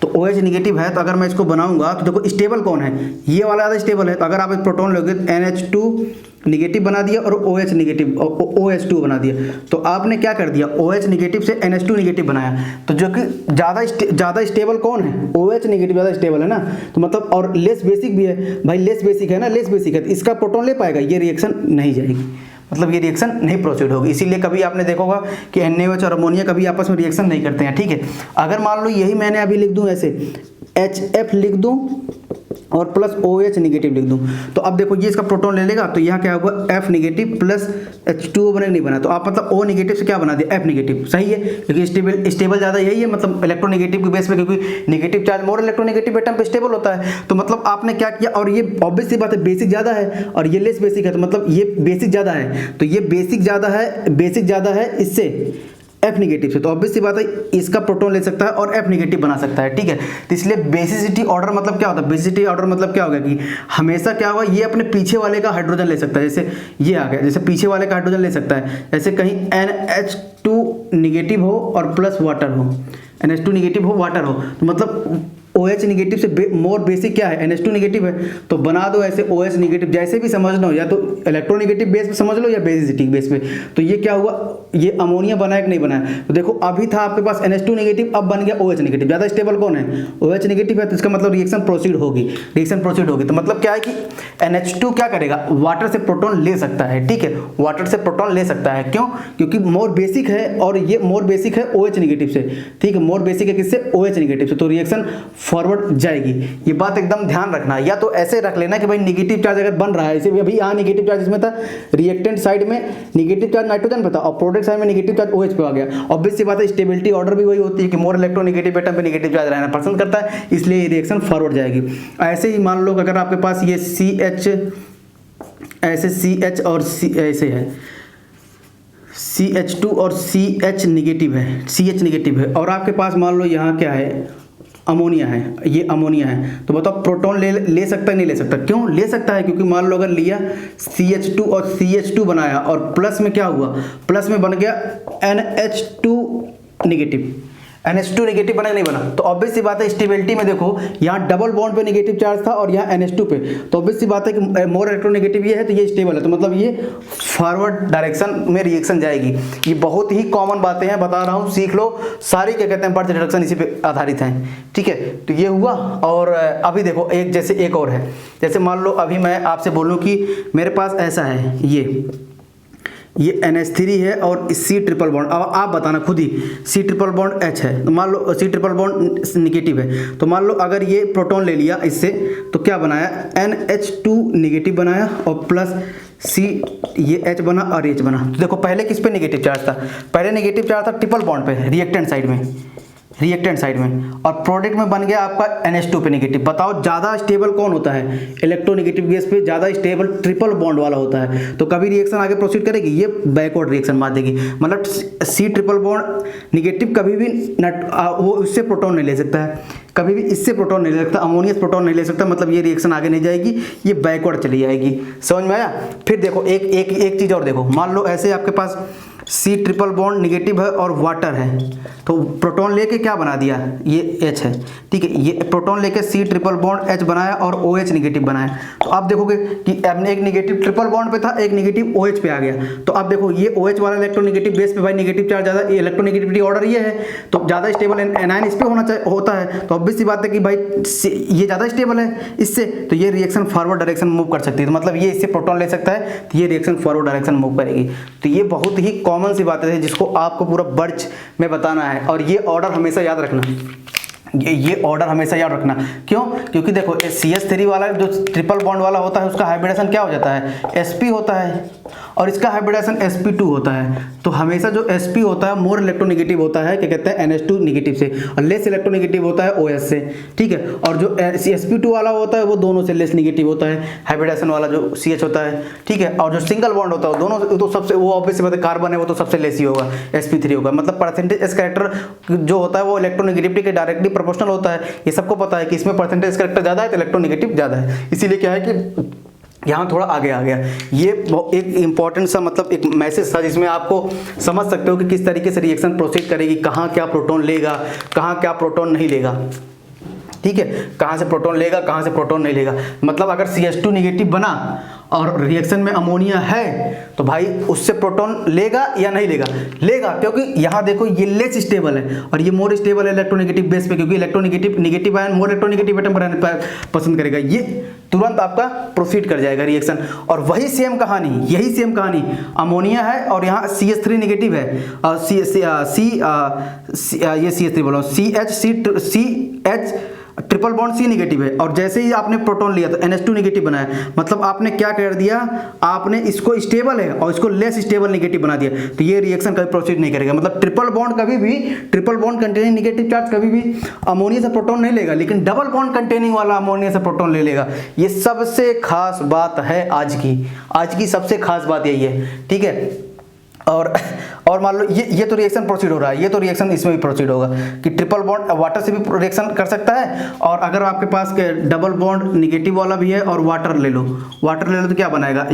तो OH निगेटिव है तो अगर मैं इसको बनाऊंगा तो देखो स्टेबल कौन है, ये वाला ज़्यादा स्टेबल है। तो अगर आप एक प्रोटॉन लोगे तो NH2 निगेटिव बना दिया और OH निगेटिव OH2 बना दिया, तो आपने क्या कर दिया OH निगेटिव से NH2 निगेटिव बनाया, तो जो कि ज़्यादा स्टेबल कौन है, OH निगेटिव ज़्यादा स्टेबल है ना। तो मतलब और लेस बेसिक भी है भाई, लेस बेसिक है ना, लेस बेसिक है तो इसका प्रोटॉन ले पाएगा, ये रिएक्शन नहीं जाएगी, मतलब ये रिएक्शन नहीं प्रोसीड होगी। इसीलिए कभी आपने देखा होगा कि NaOH और अमोनिया कभी आपस में रिएक्शन नहीं करते हैं, ठीक है। अगर मान लो यही मैंने अभी लिख दूं ऐसे HF लिख दूं और प्लस OH निगेटिव लिख दूं, तो अब देखो ये इसका प्रोटॉन ले लेगा तो यहाँ क्या होगा F निगेटिव प्लस H2O बने नहीं बना, तो आप मतलब O निगेटिव से क्या बना दिया F निगेटिव, सही है क्योंकि स्टेबल ज़्यादा यही है, मतलब इलेक्ट्रोनेगेटिव के बेस पे, क्योंकि negative charge more electronegative atom पे स्टेबल होता है। तो मतलब आपने क्या किया, और ये ऑब्वियस सी बात है बेसिक ज़्यादा है और ये लेस बेसिक है, तो मतलब ये बेसिक ज़्यादा है तो ये बेसिक ज़्यादा है इससे F निगेटिव से, तो ऑब्वियस सी बात है इसका प्रोटॉन ले सकता है और F निगेटिव बना सकता है, ठीक है। तो इसलिए बेसिसिटी ऑर्डर मतलब क्या होता है, बेसिसिटी ऑर्डर मतलब क्या होगा कि हमेशा क्या होगा, ये अपने पीछे वाले का हाइड्रोजन ले सकता है, जैसे ये आ गया, जैसे पीछे वाले का हाइड्रोजन ले सकता है, जैसे कहीं NH2 निगेटिव हो और प्लस वाटर हो, NH2 निगेटिव हो वाटर हो, तो मतलब OH निगेटिव से मोर बेसिक क्या है NH2 निगेटिव है, तो बना दो ऐसे OH निगेटिव, जैसे भी समझना हो, या तो इलेक्ट्रोनेगेटिव बेस पे समझ लो या बेसिसिटी बेस पे। तो ये क्या हुआ, ये अमोनिया बनाया कि नहीं बनाया, तो देखो अभी था आपके पास NH2 निगेटिव, अब बन गया OH निगेटिव। ज़्यादा स्टेबल कौन है, OH निगेटिव है, तो इसका मतलब रिएक्शन प्रोसीड होगी। तो मतलब क्या है कि NH2 क्या करेगा, वाटर से प्रोटॉन ले सकता है, ठीक है वाटर से प्रोटॉन ले सकता है, क्यों, क्योंकि मोर बेसिक है और ये मोर बेसिक है OH निगेटिव से, ठीक है मोर बेसिक है किससे, OH निगेटिव से, तो रिएक्शन फॉरवर्ड जाएगी। ये बात एकदम ध्यान रखना, या तो ऐसे रख लेना कि भाई नेगेटिव चार्ज अगर बन रहा है, इसे अभी यहाँ नेगेटिव चार्ज इसमें था, रिएक्टेंट साइड में नेगेटिव चार्ज नाइट्रोजन पे था और प्रोडक्ट साइड में नेगेटिव चार्ज OH पे आ गया। ऑब्वियस सी बात है स्टेबिलिटी ऑर्डर भी वही होती है कि मोर इलेक्ट्रोनेगेटिव एटम पे नेगेटिव चार्ज रहना पसंद करता है, इसलिए ये रिएक्शन फॉरवर्ड जाएगी। ऐसे ही मान लो अगर आपके पास ये CH ऐसे CH और C ऐसे है, CH2 और CH निगेटिव है और आपके पास मान लो यहाँ क्या है अमोनिया है, ये अमोनिया है, तो बताओ प्रोटॉन ले सकता है नहीं ले सकता, क्यों ले सकता है, क्योंकि मान लो अगर लिया CH2 और CH2 बनाया और प्लस में क्या हुआ, प्लस में बन गया NH2 निगेटिव, NH2 नेगेटिव बना नहीं बना, तो ऑब्वियस सी बात है स्टेबिलिटी में देखो यहाँ डबल बॉन्ड पे नेगेटिव चार्ज था और यहाँ NH2 पे, तो ऑब्वियस सी बात है कि मोर इलेक्ट्रोनेगेटिव ये है तो ये स्टेबल है, तो मतलब ये फॉरवर्ड डायरेक्शन में रिएक्शन जाएगी। ये बहुत ही कॉमन बातें हैं, बता रहा हूँ, सीख लो सारी, क्या कहते हैं, बर्थ रिडक्शन इसी पे आधारित हैं, ठीक है। तो ये हुआ। और अभी देखो एक जैसे एक और है, जैसे मान लो अभी मैं आपसे बोलूँ कि मेरे पास ऐसा है, ये NH3 है और C ट्रिपल बॉन्ड, अब आप बताना खुद ही, C ट्रिपल बॉन्ड H है, तो मान लो C ट्रिपल बॉन्ड निगेटिव है, तो मान लो अगर ये प्रोटॉन ले लिया इससे, तो क्या बनाया, NH2 निगेटिव बनाया और प्लस C, ये H बना और H बना। तो देखो पहले किस पे निगेटिव चार्ज था, पहले निगेटिव चार्ज था ट्रिपल बॉन्ड पे, रिएक्टेंट साइड में, और प्रोडक्ट में बन गया आपका NH2 पे निगेटिव। बताओ ज़्यादा स्टेबल कौन होता है, इलेक्ट्रोनेगेटिव गैस पे ज़्यादा स्टेबल ट्रिपल बॉन्ड वाला होता है, तो कभी रिएक्शन आगे प्रोसीड करेगी, ये बैकवर्ड रिएक्शन मार देगी। मतलब C ट्रिपल बॉन्ड निगेटिव कभी भी वो इससे प्रोटॉन नहीं ले सकता है, कभी भी इससे प्रोटॉन नहीं ले सकता, अमोनियस प्रोटॉन नहीं ले सकता, मतलब ये रिएक्शन आगे नहीं जाएगी, ये बैकवर्ड चली जाएगी। समझ में आया। फिर देखो एक चीज़ और देखो, मान लो ऐसे आपके पास C ट्रिपल बॉन्ड निगेटिव है और वाटर है, तो प्रोटॉन लेके क्या बना दिया, ये H है, ठीक है, ये प्रोटॉन लेके C ट्रिपल बॉन्ड H बनाया और OH निगेटिव बनाया। तो आप देखोगे कि एक निगेटिव ट्रिपल बॉन्ड पे था, एक निगेटिव OH पे आ गया, तो आप देखो ये OH वाला इलेक्ट्रोनेगेटिव बेस पे भाई निगेटिव चार्ज ज़्यादा, इलेक्ट्रोनेगेटिविटी ऑर्डर ये है, तो ज़्यादा स्टेबल एनायन इस पे होता है, तो ऑब्वियस सी बात है कि भाई ये ज़्यादा स्टेबल है इससे, तो ये रिएक्शन फॉरवर्ड डायरेक्शन मूव कर सकती है, तो मतलब ये इससे प्रोटॉन ले सकता है, तो ये रिएक्शन फॉरवर्ड डायरेक्शन मूव करेगी। तो ये बहुत ही कॉमन सी बात है जिसको आपको पूरा बर्च में बताना है, और ये ऑर्डर हमेशा याद रखना, ये ऑर्डर हमेशा याद रखना। क्यों? क्योंकि देखो CH3 वाला जो ट्रिपल बॉन्ड वाला होता है उसका हाइब्रिडेशन क्या हो जाता है, sp होता है, और इसका हाइब्रिडेशन sp2 होता है। तो हमेशा जो sp होता है मोर इलेक्ट्रोनेगेटिव होता है, क्या कहते हैं, NH2 निगेटिव से, और लेस इलेक्ट्रोनेगेटिव होता है OH से, ठीक है। और जो sp2 वाला होता है वो दोनों से लेस निगेटिव होता है, हाइब्रिडेशन वाला जो CH होता है, ठीक है। और जो सिंगल बॉन्ड होता है दोनों तो सबसे, वो ऑब्वियस बात है कार्बन है वो तो सबसे लेस ही होगा, sp3 होगा। मतलब परसेंटेज एस कैरेक्टर जो होता है वो इलेक्ट्रोनेगेटिविटी के डायरेक्टली प्रोपोर्शनल होता है। ये सबको पता है कि इसमें परसेंटेज कैरेक्टर ज़्यादा है तो इलेक्ट्रोनेगेटिव ज़्यादा है, इसीलिए क्या है कि यहाँ थोड़ा आगे आ गया। ये एक इंपॉर्टेंट सा मतलब एक मैसेज था जिसमें आपको समझ सकते हो कि किस तरीके से रिएक्शन प्रोसीड करेगी, कहाँ क्या प्रोटॉन लेगा, कहाँ क्या प्रोटॉन नहीं लेगा, ठीक है, कहाँ से प्रोटॉन लेगा, कहाँ से प्रोटॉन नहीं लेगा। मतलब अगर CH2 निगेटिव बना और रिएक्शन में अमोनिया है तो भाई उससे प्रोटॉन लेगा या नहीं लेगा, लेगा, क्योंकि यहाँ देखो ये लेस स्टेबल है और ये मोर स्टेबल है इलेक्ट्रोनेगेटिव बेस पे, क्योंकि electronegative negative ion more electronegative atom बनाने पसंद करेगा, ये तुरंत आपका प्रोसीड कर जाएगा रिएक्शन। और वही सेम कहानी, यही सेम कहानी, अमोनिया है और यहाँ CH3 निगेटिव है और ये CH3 बोलो CH triple bond C negative है, और जैसे ही आपने प्रोटॉन लिया तो NH2 निगेटिव बनाया, मतलब आपने क्या कर दिया, आपने इसको स्टेबल है और इसको लेस स्टेबल निगेटिव बना दिया, तो ये रिएक्शन कभी प्रोसीड नहीं करेगा। मतलब ट्रिपल बॉन्ड कभी भी, triple bond containing negative charge कभी भी अमोनिया से प्रोटॉन नहीं लेगा, लेकिन डबल बॉन्ड कंटेनिंग वाला अमोनिया से प्रोटॉन ले लेगा। ये सबसे खास बात है आज की सबसे खास बात यही है, ठीक है। और मान लो ये तो रिएक्शन प्रोसीड हो रहा है, ये तो रिएक्शन इसमें भी प्रोसीड होगा कि ट्रिपल बॉन्ड वाटर से भी रिएक्शन कर सकता है, और अगर आपके पास डबल बॉन्ड निगेटिव वाला भी है और वाटर ले लो तो क्या बनाएगा,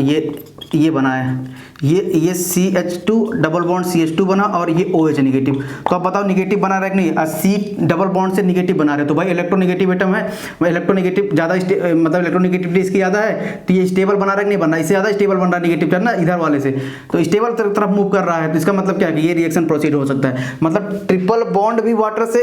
ये बनाया, ये CH2 डबल बॉन्ड CH2 बना और ये OH निगेटिव। तो आप बताओ निगेटिव बना रहा है कि नहीं, C डबल बॉन्ड से निगेटिव बना रहे, तो भाई इलेक्ट्रोनेगेटिव एटम है, इलेक्ट्रोनेगेटिव ज़्यादा मतलब इलेक्ट्रोनेगेटिविटी इसकी ज़्यादा है, तो ये स्टेबल बना रहा है कि नहीं बना, इससे ज़्यादा स्टेबल बन रहा है निगेटिव चार्ज ना इधर वाले से, तो स्टेबल तरफ मूव कर रहा है, तो इसका मतलब क्या है कि ये रिएक्शन प्रोसीड हो सकता है। मतलब ट्रिपल बॉन्ड भी वाटर से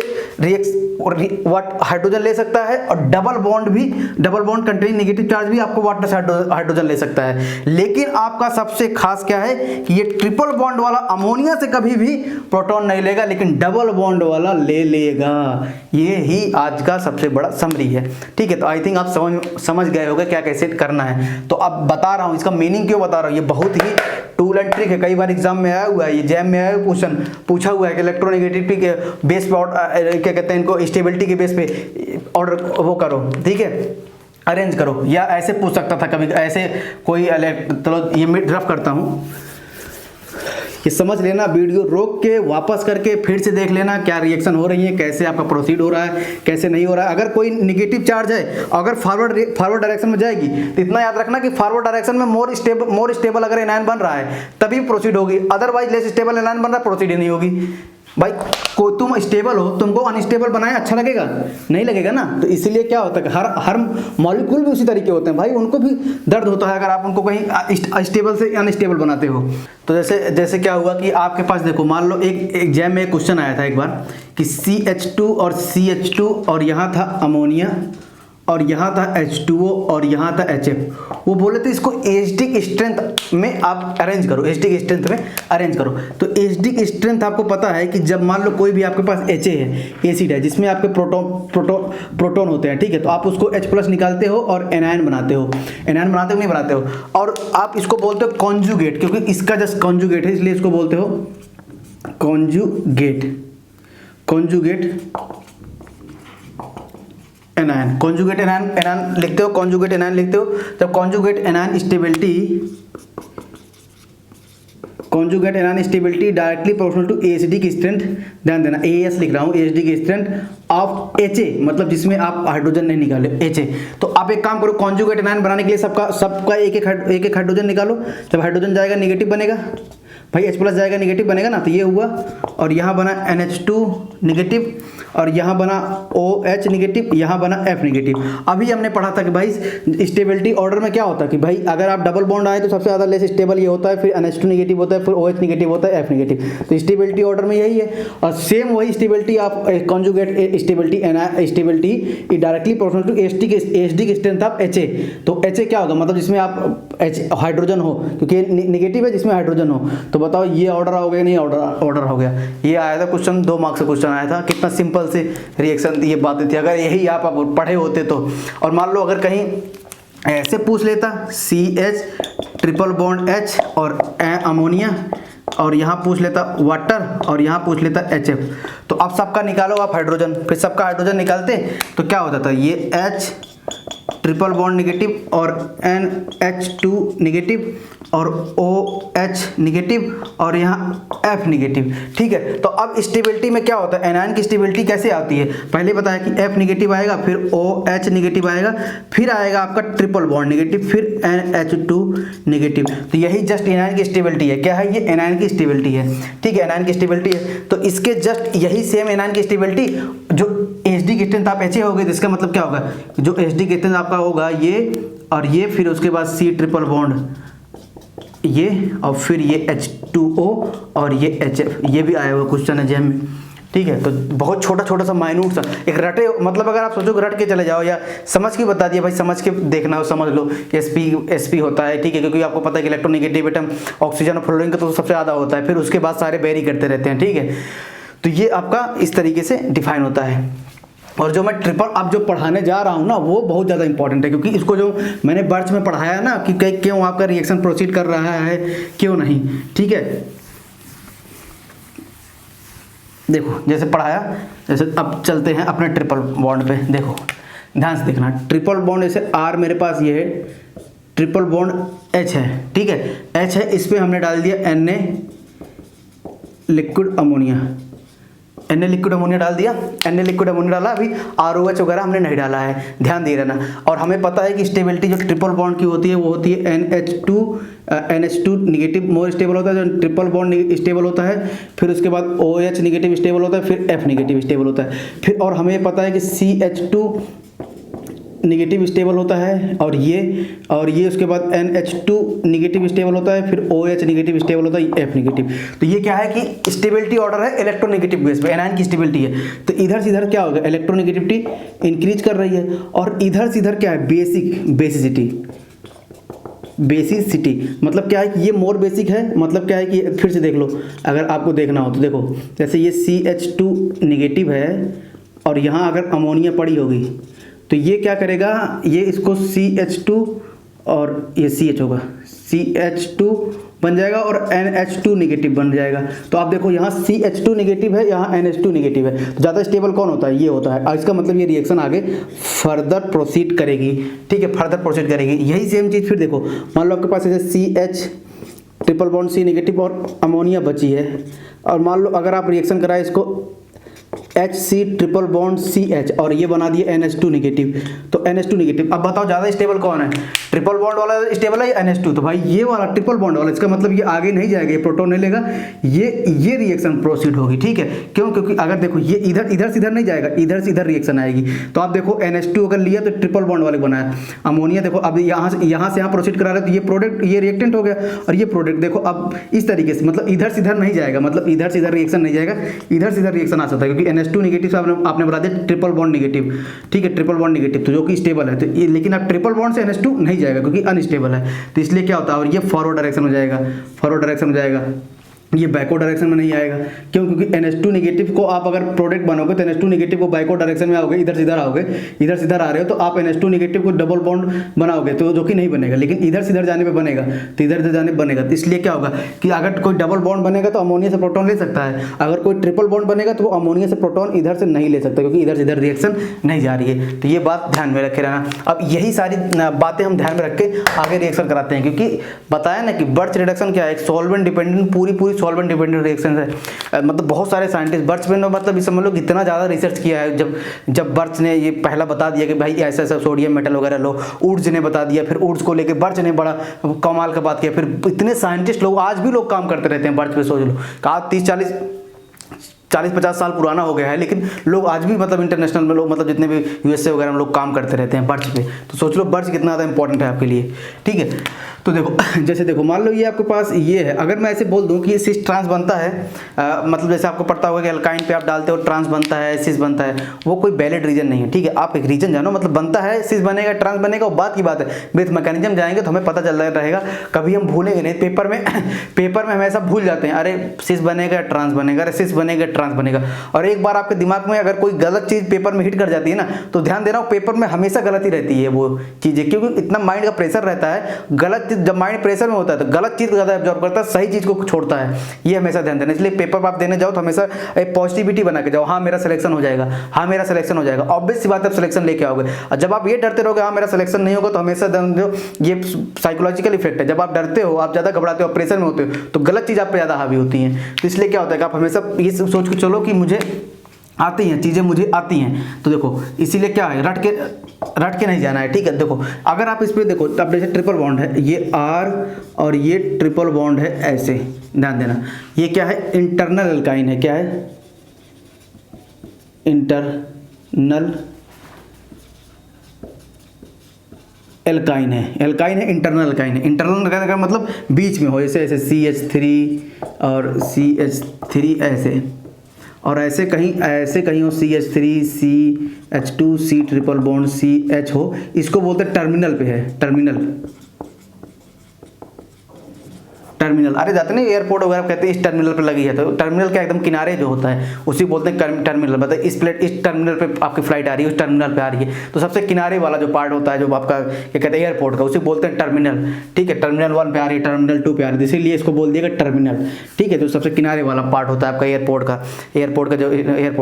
हाइड्रोजन ले सकता है, और double bond containing negative charge भी आपको वाटर से हाइड्रोजन ले सकता है। लेकिन आपका सबसे खास क्या है कि ये ट्रिपल बॉन्ड वाला अमोनिया से कभी भी प्रोटॉन नहीं लेगा, लेकिन डबल बॉन्ड वाला ले लेगा। ये ही आज का सबसे बड़ा समरी है, ठीक है। तो आई थिंक आप समझ गए होंगे क्या कैसे करना है। तो अब बता रहा हूँ इसका मीनिंग क्यों बता रहा हूँ, ये बहुत ही टूल एंड ट्रिक है, कई बार एग्जाम में आया हुआ है, ये जैम में आया क्वेश्चन पूछा हुआ है कि इलेक्ट्रोनेगेटिविटी के बेस पे क्या कहते हैं इनको, स्टेबिलिटी के बेस पे ऑर्डर वो करो, ठीक है, अरेंज करो, या ऐसे पूछ सकता था कभी ऐसे कोई। चलो ये मैं रफ करता हूँ, कि समझ लेना, वीडियो रोक के वापस करके फिर से देख लेना क्या रिएक्शन हो रही है, कैसे आपका प्रोसीड हो रहा है, कैसे नहीं हो रहा है। अगर कोई निगेटिव चार्ज है, अगर फॉरवर्ड डायरेक्शन में जाएगी, तो इतना याद रखना कि फॉरवर्ड डायरेक्शन में मोर स्टेबल अगर एनायन बन रहा है तभी प्रोसीड होगी, अदरवाइज लेस स्टेबल एनायन बन रहा है प्रोसीड ही नहीं होगी। भाई कोई तुम स्टेबल हो, तुमको अनस्टेबल बनाए अच्छा लगेगा? नहीं लगेगा ना। तो इसीलिए क्या होता है कि हर मॉलिक्यूल भी उसी तरीके होते हैं भाई, उनको भी दर्द होता है अगर आप उनको कहीं स्टेबल से अनस्टेबल बनाते हो। तो जैसे क्या हुआ कि आपके पास देखो, मान लो एक एग्जाम में एक क्वेश्चन आया था एक बार कि CH2 और CH2 और यहाँ था अमोनिया और यहाँ था H2O और यहाँ था HF। वो बोले थे इसको एसिडिक स्ट्रेंथ में आप अरेंज करो, एसिडिक स्ट्रेंथ में अरेंज करो। तो एसिडिक स्ट्रेंथ आपको पता है कि जब मान लो कोई भी आपके पास HA है, एसिड है जिसमें आपके प्रोटॉन होते हैं, ठीक है, तो आप उसको H+ निकालते हो और एनायन बनाते हो। एनायन बनाते हो नहीं बनाते हो, और आप इसको बोलते हो कॉन्जुगेट, क्योंकि इसका जस्ट कॉन्जुगेट है इसलिए इसको बोलते हो कॉन्जुगेट एनायन। कॉन्जुगेट एनायन लिखते हो, कॉन्जुगेट एनायन लिखते हो। जब conjugate anion stability directly proportional to acidic strength, ध्यान देना AS लिख रहा हूँ, एसिडिक स्ट्रेंथ ऑफ HA, मतलब जिसमें आप हाइड्रोजन नहीं निकाले HA। तो आप एक काम करो, कॉन्जुगेट एनायन बनाने के लिए सबका एक एक हाइड्रोजन निकालो। जब हाइड्रोजन जाएगा निगेटिव बनेगा भाई, H+ जाएगा निगेटिव बनेगा ना, तो ये हुआ, और यहाँ बना NH2 निगेटिव, और यहाँ बना OH निगेटिव, यहाँ बना F निगेटिव। अभी हमने पढ़ा था कि भाई स्टेबिलिटी ऑर्डर में क्या होता है कि भाई अगर आप डबल बॉन्ड आए तो सबसे ज़्यादा लेस स्टेबल ये होता है, फिर NH2 निगेटिव होता है, फिर OH निगेटिव होता है, F निगेटिव। तो स्टेबिलिटी ऑर्डर में यही है, और सेम वही स्टेबिलिटी आप conjugate stability directly proportional to acidic strength of HA। तो HA क्या होगा, मतलब जिसमें आप हाइड्रोजन हो, क्योंकि निगेटिव है जिसमें हाइड्रोजन हो। तो बताओ ये ऑर्डर हो गया नहीं? ऑर्डर हो गया। ये आया था क्वेश्चन, 2 मार्क्स का क्वेश्चन आया था। कितना सिंपल से रिएक्शन ये बातें थी, अगर यही आप पढ़े होते तो। और मान लो अगर कहीं ऐसे पूछ लेता CH ट्रिपल बॉन्ड H और अमोनिया, और यहाँ पूछ लेता वाटर, और यहाँ पूछ लेता HF, तो अब सबका निकालो आप हाइड्रोजन, फिर सबका हाइड्रोजन निकालते तो क्या होता था, ये H ट्रिपल बॉन्ड निगेटिव और NH2 निगेटिव और OH निगेटिव और यहाँ F निगेटिव, ठीक है। तो अब स्टेबिलिटी में क्या होता है, एनायन की स्टेबिलिटी कैसे आती है, पहले बताया कि F निगेटिव आएगा, फिर OH निगेटिव आएगा, फिर आएगा आपका ट्रिपल बॉन्ड निगेटिव, फिर NH2 निगेटिव। तो यही जस्ट एनायन की स्टेबिलिटी है। क्या है ये? एनायन की स्टेबिलिटी है, ठीक है, एनायन की स्टेबिलिटी है। तो इसके जस्ट यही सेम एनायन की स्टेबिलिटी जो एसिडिक स्ट्रेंथ आप HA हो गई, तो इसका मतलब क्या होगा, जो एसिडिक स्ट्रेंथ आपका होगा ये और ये, फिर उसके बाद C ट्रिपल बॉन्ड ये, और फिर ये H2O और ये HF। ये भी आया हुआ क्वेश्चन है जेम में, ठीक है। तो बहुत छोटा सा माइन्यूट सा एक रटे, मतलब अगर आप सोचो रट के चले जाओ या समझ के बता दिया भाई, समझ के देखना हो समझ लो। sp होता है, ठीक है, क्योंकि आपको पता है कि इलेक्ट्रोनेगेटिव एटम ऑक्सीजन और फ्लोरीन का तो सबसे ज़्यादा होता है, फिर उसके बाद सारे वेरी करते रहते हैं, ठीक है। तो ये आपका इस तरीके से डिफाइन होता है। और जो मैं ट्रिपल अब जो पढ़ाने जा रहा हूँ ना, वो बहुत ज़्यादा इंपॉर्टेंट है, क्योंकि इसको जो मैंने बर्च में पढ़ाया ना कि क्यों आपका रिएक्शन प्रोसीड कर रहा है, क्यों नहीं, ठीक है। देखो जैसे पढ़ाया, जैसे अब चलते हैं अपने ट्रिपल बॉन्ड पे। देखो ध्यान से देखना, ट्रिपल बॉन्ड जैसे R मेरे पास ये है, ट्रिपल बॉन्ड H है, ठीक है, H है, इस पर हमने डाल दिया Na liquid ammonia, Na liquid ammonia डाल दिया, Na लिक्विड अमोनिया डाला, अभी ROH वगैरह हमने नहीं डाला है, ध्यान दे रहना। और हमें पता है कि स्टेबिलिटी जो ट्रिपल बॉन्ड की होती है वो होती है NH2 निगेटिव मोर स्टेबल होता है, जो ट्रिपल बॉन्ड स्टेबल होता है, फिर उसके बाद OH निगेटिव स्टेबल होता है, फिर F निगेटिव स्टेबल होता है, फिर और हमें पता है कि CH2 निगेटिव स्टेबल होता है, और ये उसके बाद NH2 निगेटिव स्टेबल होता है, फिर OH निगेटिव स्टेबल होता है, F निगेटिव। तो ये क्या है कि स्टेबिलिटी ऑर्डर है इलेक्ट्रोनेगेटिव बेस पे, एनायन की स्टेबिलिटी है। तो इधर से इधर क्या होगा, इलेक्ट्रोनेगेटिविटी इंक्रीज कर रही है, और इधर से इधर क्या है, बेसिसिटी, मतलब क्या है कि ये मोर बेसिक है, मतलब क्या है कि फिर से देख लो, अगर आपको देखना हो तो देखो, जैसे ये CH2 निगेटिव है और यहाँ अगर अमोनिया पड़ी होगी तो ये क्या करेगा, ये इसको CH2 और ये CH होगा, CH2 बन जाएगा और NH2 निगेटिव बन जाएगा। तो आप देखो यहाँ CH2 निगेटिव है, यहाँ NH2 निगेटिव है, तो ज़्यादा स्टेबल कौन होता है, ये होता है। और इसका मतलब ये रिएक्शन आगे फर्दर प्रोसीड करेगी, ठीक है, फर्दर प्रोसीड करेगी। यही सेम चीज़ फिर देखो, मान लो आपके पास जैसे CH triple bond C negative और अमोनिया बची है, और मान लो अगर आप रिएक्शन कराए इसको HC ट्रिपल बॉन्ड CH और ये बना दिया NH2 नेगेटिव। तो NH2 नेगेटिव, अब बताओ ज़्यादा स्टेबल कौन है, ट्रिपल बॉन्ड वाला स्टेबल है या NH2? तो भाई ये वाला ट्रिपल बॉन्ड वाला, इसका मतलब ये आगे नहीं जाएगा, ये प्रोटॉन नहीं लेगा, ये रिएक्शन प्रोसीड होगी, ठीक है। क्यों? क्योंकि अगर देखो ये इधर से इधर नहीं जाएगा, इधर से इधर रिएक्शन आएगी। तो आप देखो NH2 अगर लिया तो ट्रिपल बॉन्ड वाले बनाया, अमोनिया देखो अब यहाँ से यहाँ प्रोसीड करा रहे, तो ये प्रोडक्ट, ये रिएक्टेंट हो गया, और ये प्रोडक्ट देखो अब इस तरीके से, मतलब इधर से इधर नहीं जाएगा, मतलब इधर से इधर रिएक्शन नहीं जाएगा, इधर से इधर रिएक्शन आ सकता है, क्योंकि NH2 नेगेटिव से आपने बता दिया ट्रिपल बॉन्ड नेगेटिव, ठीक है, ट्रिपल बॉन्ड नेगेटिव, तो जो कि स्टेबल है। तो ये, लेकिन अब ट्रिपल बॉन्ड से NH2 नहीं जाएगा क्योंकि अनस्टेबल है, तो इसलिए क्या होता है, और ये फॉरवर्ड डायरेक्शन में जाएगा, फॉरवर्ड डायरेक्शन में जाएगा, ये बैकवर्ड डायरेक्शन में नहीं आएगा। क्यों? क्योंकि NH2 नेगेटिव को आप अगर प्रोडक्ट बनोगे तो NH2 नेगेटिव को बैकवर्ड डायरेक्शन में आओगे, इधर से इधर आओगे, इधर से इधर आ रहे हो तो आप NH2 नेगेटिव को डबल बॉन्ड बनाओगे, तो जो कि नहीं बनेगा, लेकिन इधर से इधर जाने पे बनेगा, तो इधर से जाने पे बनेगा। तो इसलिए क्या होगा कि अगर कोई डबल बॉन्ड बनेगा तो अमोनिया से प्रोटॉन ले सकता है, अगर कोई ट्रिपल बॉन्ड बनेगा तो वो अमोनिया से प्रोटॉन इधर से नहीं ले सकता, क्योंकि इधर से इधर रिएक्शन नहीं जा रही है। तो ये बात ध्यान में रखे रहना। अब यही सारी बातें हम ध्यान में रख के आगे रिएक्शन कराते हैं, क्योंकि बताया ना कि बर्च रिडक्शन क्या है, एक सॉल्वेंट डिपेंडेंट, पूरी सॉल्वेंट डिपेंडेंट रिएक्शन है। मतलब बहुत सारे साइंटिस्ट बर्च में, मतलब इस समझ लो इतना ज़्यादा रिसर्च किया है। जब बर्च ने ये पहला बता दिया कि भाई ऐसा ऐसा सोडियम मेटल वगैरह लो, वुड्स ने बता दिया, फिर वुड्स को लेके बर्च ने बड़ा कमाल का बात किया, फिर इतने साइंटिस्ट लोग आज भी लोग काम करते रहते हैं बर्च पे। सोच लो आज 40-50 साल पुराना हो गया है, लेकिन लोग आज भी मतलब इंटरनेशनल में लोग, मतलब जितने भी USA वगैरह में लोग काम करते रहते हैं बर्च पे। तो सोच लो बर्च कितना ज़्यादा इंपॉर्टेंट है आपके लिए, ठीक है। तो देखो जैसे देखो मान लो ये आपके पास ये है, अगर मैं ऐसे बोल दूं कि सिस ट्रांस बनता है, मतलब जैसे आपको पता होगा कि अल्काइन पे आप डालते हो ट्रांस बनता है, सिस बनता है, वो कोई वैलिड रीजन नहीं है, ठीक है। आप एक रीजन जानो, मतलब बनता है, सिस बनेगा, ट्रांस बनेगा, वो बात की बात है। ब्रीथ मैकेनिज्म जाएंगे तो हमें पता चल रहेगा, कभी हम भूलेंगे नहीं। पेपर में हमेशा भूल जाते हैं, अरे सिस बनेगा ट्रांस बनेगा, अरे सिस बनेगा ट्रांस बनेगा। और एक बार आपके दिमाग में अगर कोई गलत चीज़ पेपर में हिट कर जाती है ना, तो ध्यान देना पेपर में हमेशा गलत ही रहती है वो चीज़ें, क्योंकि इतना माइंड का प्रेशर रहता है। गलत जब माइंड प्रेशर में होता है तो गलत चीज़ को ज़्यादा एब्जॉर्ब करता है, सही चीज़ को छोड़ता है। ये हमेशा ध्यान देना। इसलिए पेपर आप देने जाओ तो हमेशा एक पॉजिटिविटी बना के जाओ, हाँ मेरा सिलेक्शन हो जाएगा, हाँ मेरा सिलेक्शन हो जाएगा। ऑब्वियस सी बात है, आप सिलेक्शन लेके आओगे। और जब आप ये डरते रहोगे हाँ मेरा सिलेक्शन नहीं होगा, तो हमेशा ध्यान दो ये साइकोलॉजिकल इफेक्ट है। जब आप डरते हो, आप ज़्यादा घबराते हो, प्रेशर में होते हो, तो गलत चीज़ आप पे ज़्यादा हावी होती हैं। तो इसलिए क्या होता है कि आप हमेशा ये सोच के चलो कि मुझे आती हैं चीज़ें, मुझे आती हैं। तो देखो इसीलिए क्या है, रट के नहीं जाना है, ठीक है। देखो अगर आप इस पर देखो, अब जैसे ट्रिपल बॉन्ड है, ये R और ये ट्रिपल बॉन्ड है, ऐसे ध्यान देना। ये क्या है, इंटरनल एल्काइन है। क्या है, इंटरनल एल्काइन है। एल्काइन है, इंटरनल एल्काइन है। इंटरनल एल्काइन का मतलब बीच में हो, ऐसे ऐसे CH3 और CH3 ऐसे, और ऐसे कहीं हो CH3 CH2 C triple bond CH हो, इसको बोलते हैं टर्मिनल पे है, टर्मिनल। अरे जाते नहीं एयरपोर्ट वगैरह कहते हैं इस टर्मिनल पे लगी है, तो टर्मिनल का एकदम किनारे जो होता है उसी बोलते हैं टर्मिनल। मतलब इस टर्मिनल पे आपकी फ्लाइट आ रही है, उस टर्मिनल पे आ रही है, तो सबसे किनारे वाला जो पार्ट होता है जो आपका क्या कहते हैं एयरपोर्ट का, उसे बोलते हैं टर्मिनल, ठीक है। टर्मिनल 1 पे आ रही है, टर्मिनल 2 पे आ रही है, इसीलिए इसको बोल दिया टर्मिनल, ठीक है। जो सबसे किनारे वाला पार्ट होता है आपका एयरपोर्ट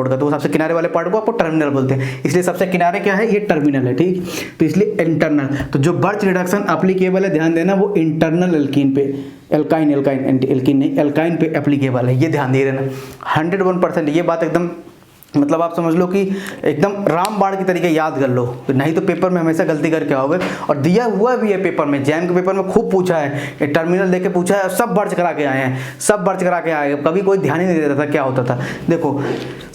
का तो वो सबसे किनारे वाले पार्ट को आपको टर्मिनल बोलते हैं। इसलिए सबसे किनारे क्या है, ये टर्मिनल है, ठीक। तो इसलिए इंटरनल, तो जो बर्च रिडक्शन एप्लीकेबल है, ध्यान देना, वो इंटरनल एल्कीन पे, एल्काइन नहीं, एल्काइन पे एप्लीकेबल है, ये ध्यान दे रहना 101%। ये बात एकदम मतलब आप समझ लो कि एकदम रामबाण की तरीके याद कर लो, नहीं तो पेपर में हमेशा गलती करके आओगे। और दिया हुआ भी है पेपर में, जैम के पेपर में खूब पूछा है, टर्मिनल देके पूछा है, सब बर्च करा के आए हैं, सब बर्च करा के आए, कभी कोई ध्यान ही नहीं देता था क्या होता था। देखो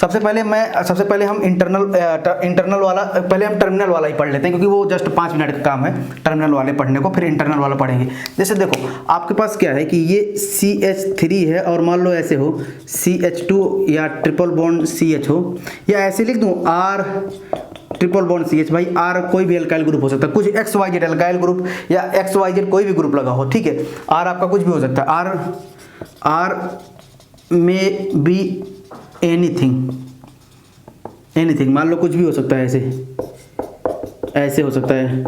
सबसे पहले हम इंटरनल वाला, पहले हम टर्मिनल वाला ही पढ़ लेते हैं, क्योंकि वो जस्ट 5 मिनट का काम है टर्मिनल वाले पढ़ने को, फिर इंटरनल वाला पढ़ेंगे। जैसे देखो आपके पास क्या है कि ये CH3 है, और मान लो ऐसे हो CH2 या ट्रिपल बॉन्ड CH हो, या ऐसे लिख दूं R ट्रिपल बॉन्ड CH। भाई R कोई भी एल्काइल ग्रुप हो सकता है, कुछ XYZ एल्काइल ग्रुप या XYZ कोई भी ग्रुप लगा हो, ठीक है। R आपका कुछ भी हो सकता है, R में बी एनीथिंग, मान लो कुछ भी हो सकता है, ऐसे हो सकता है,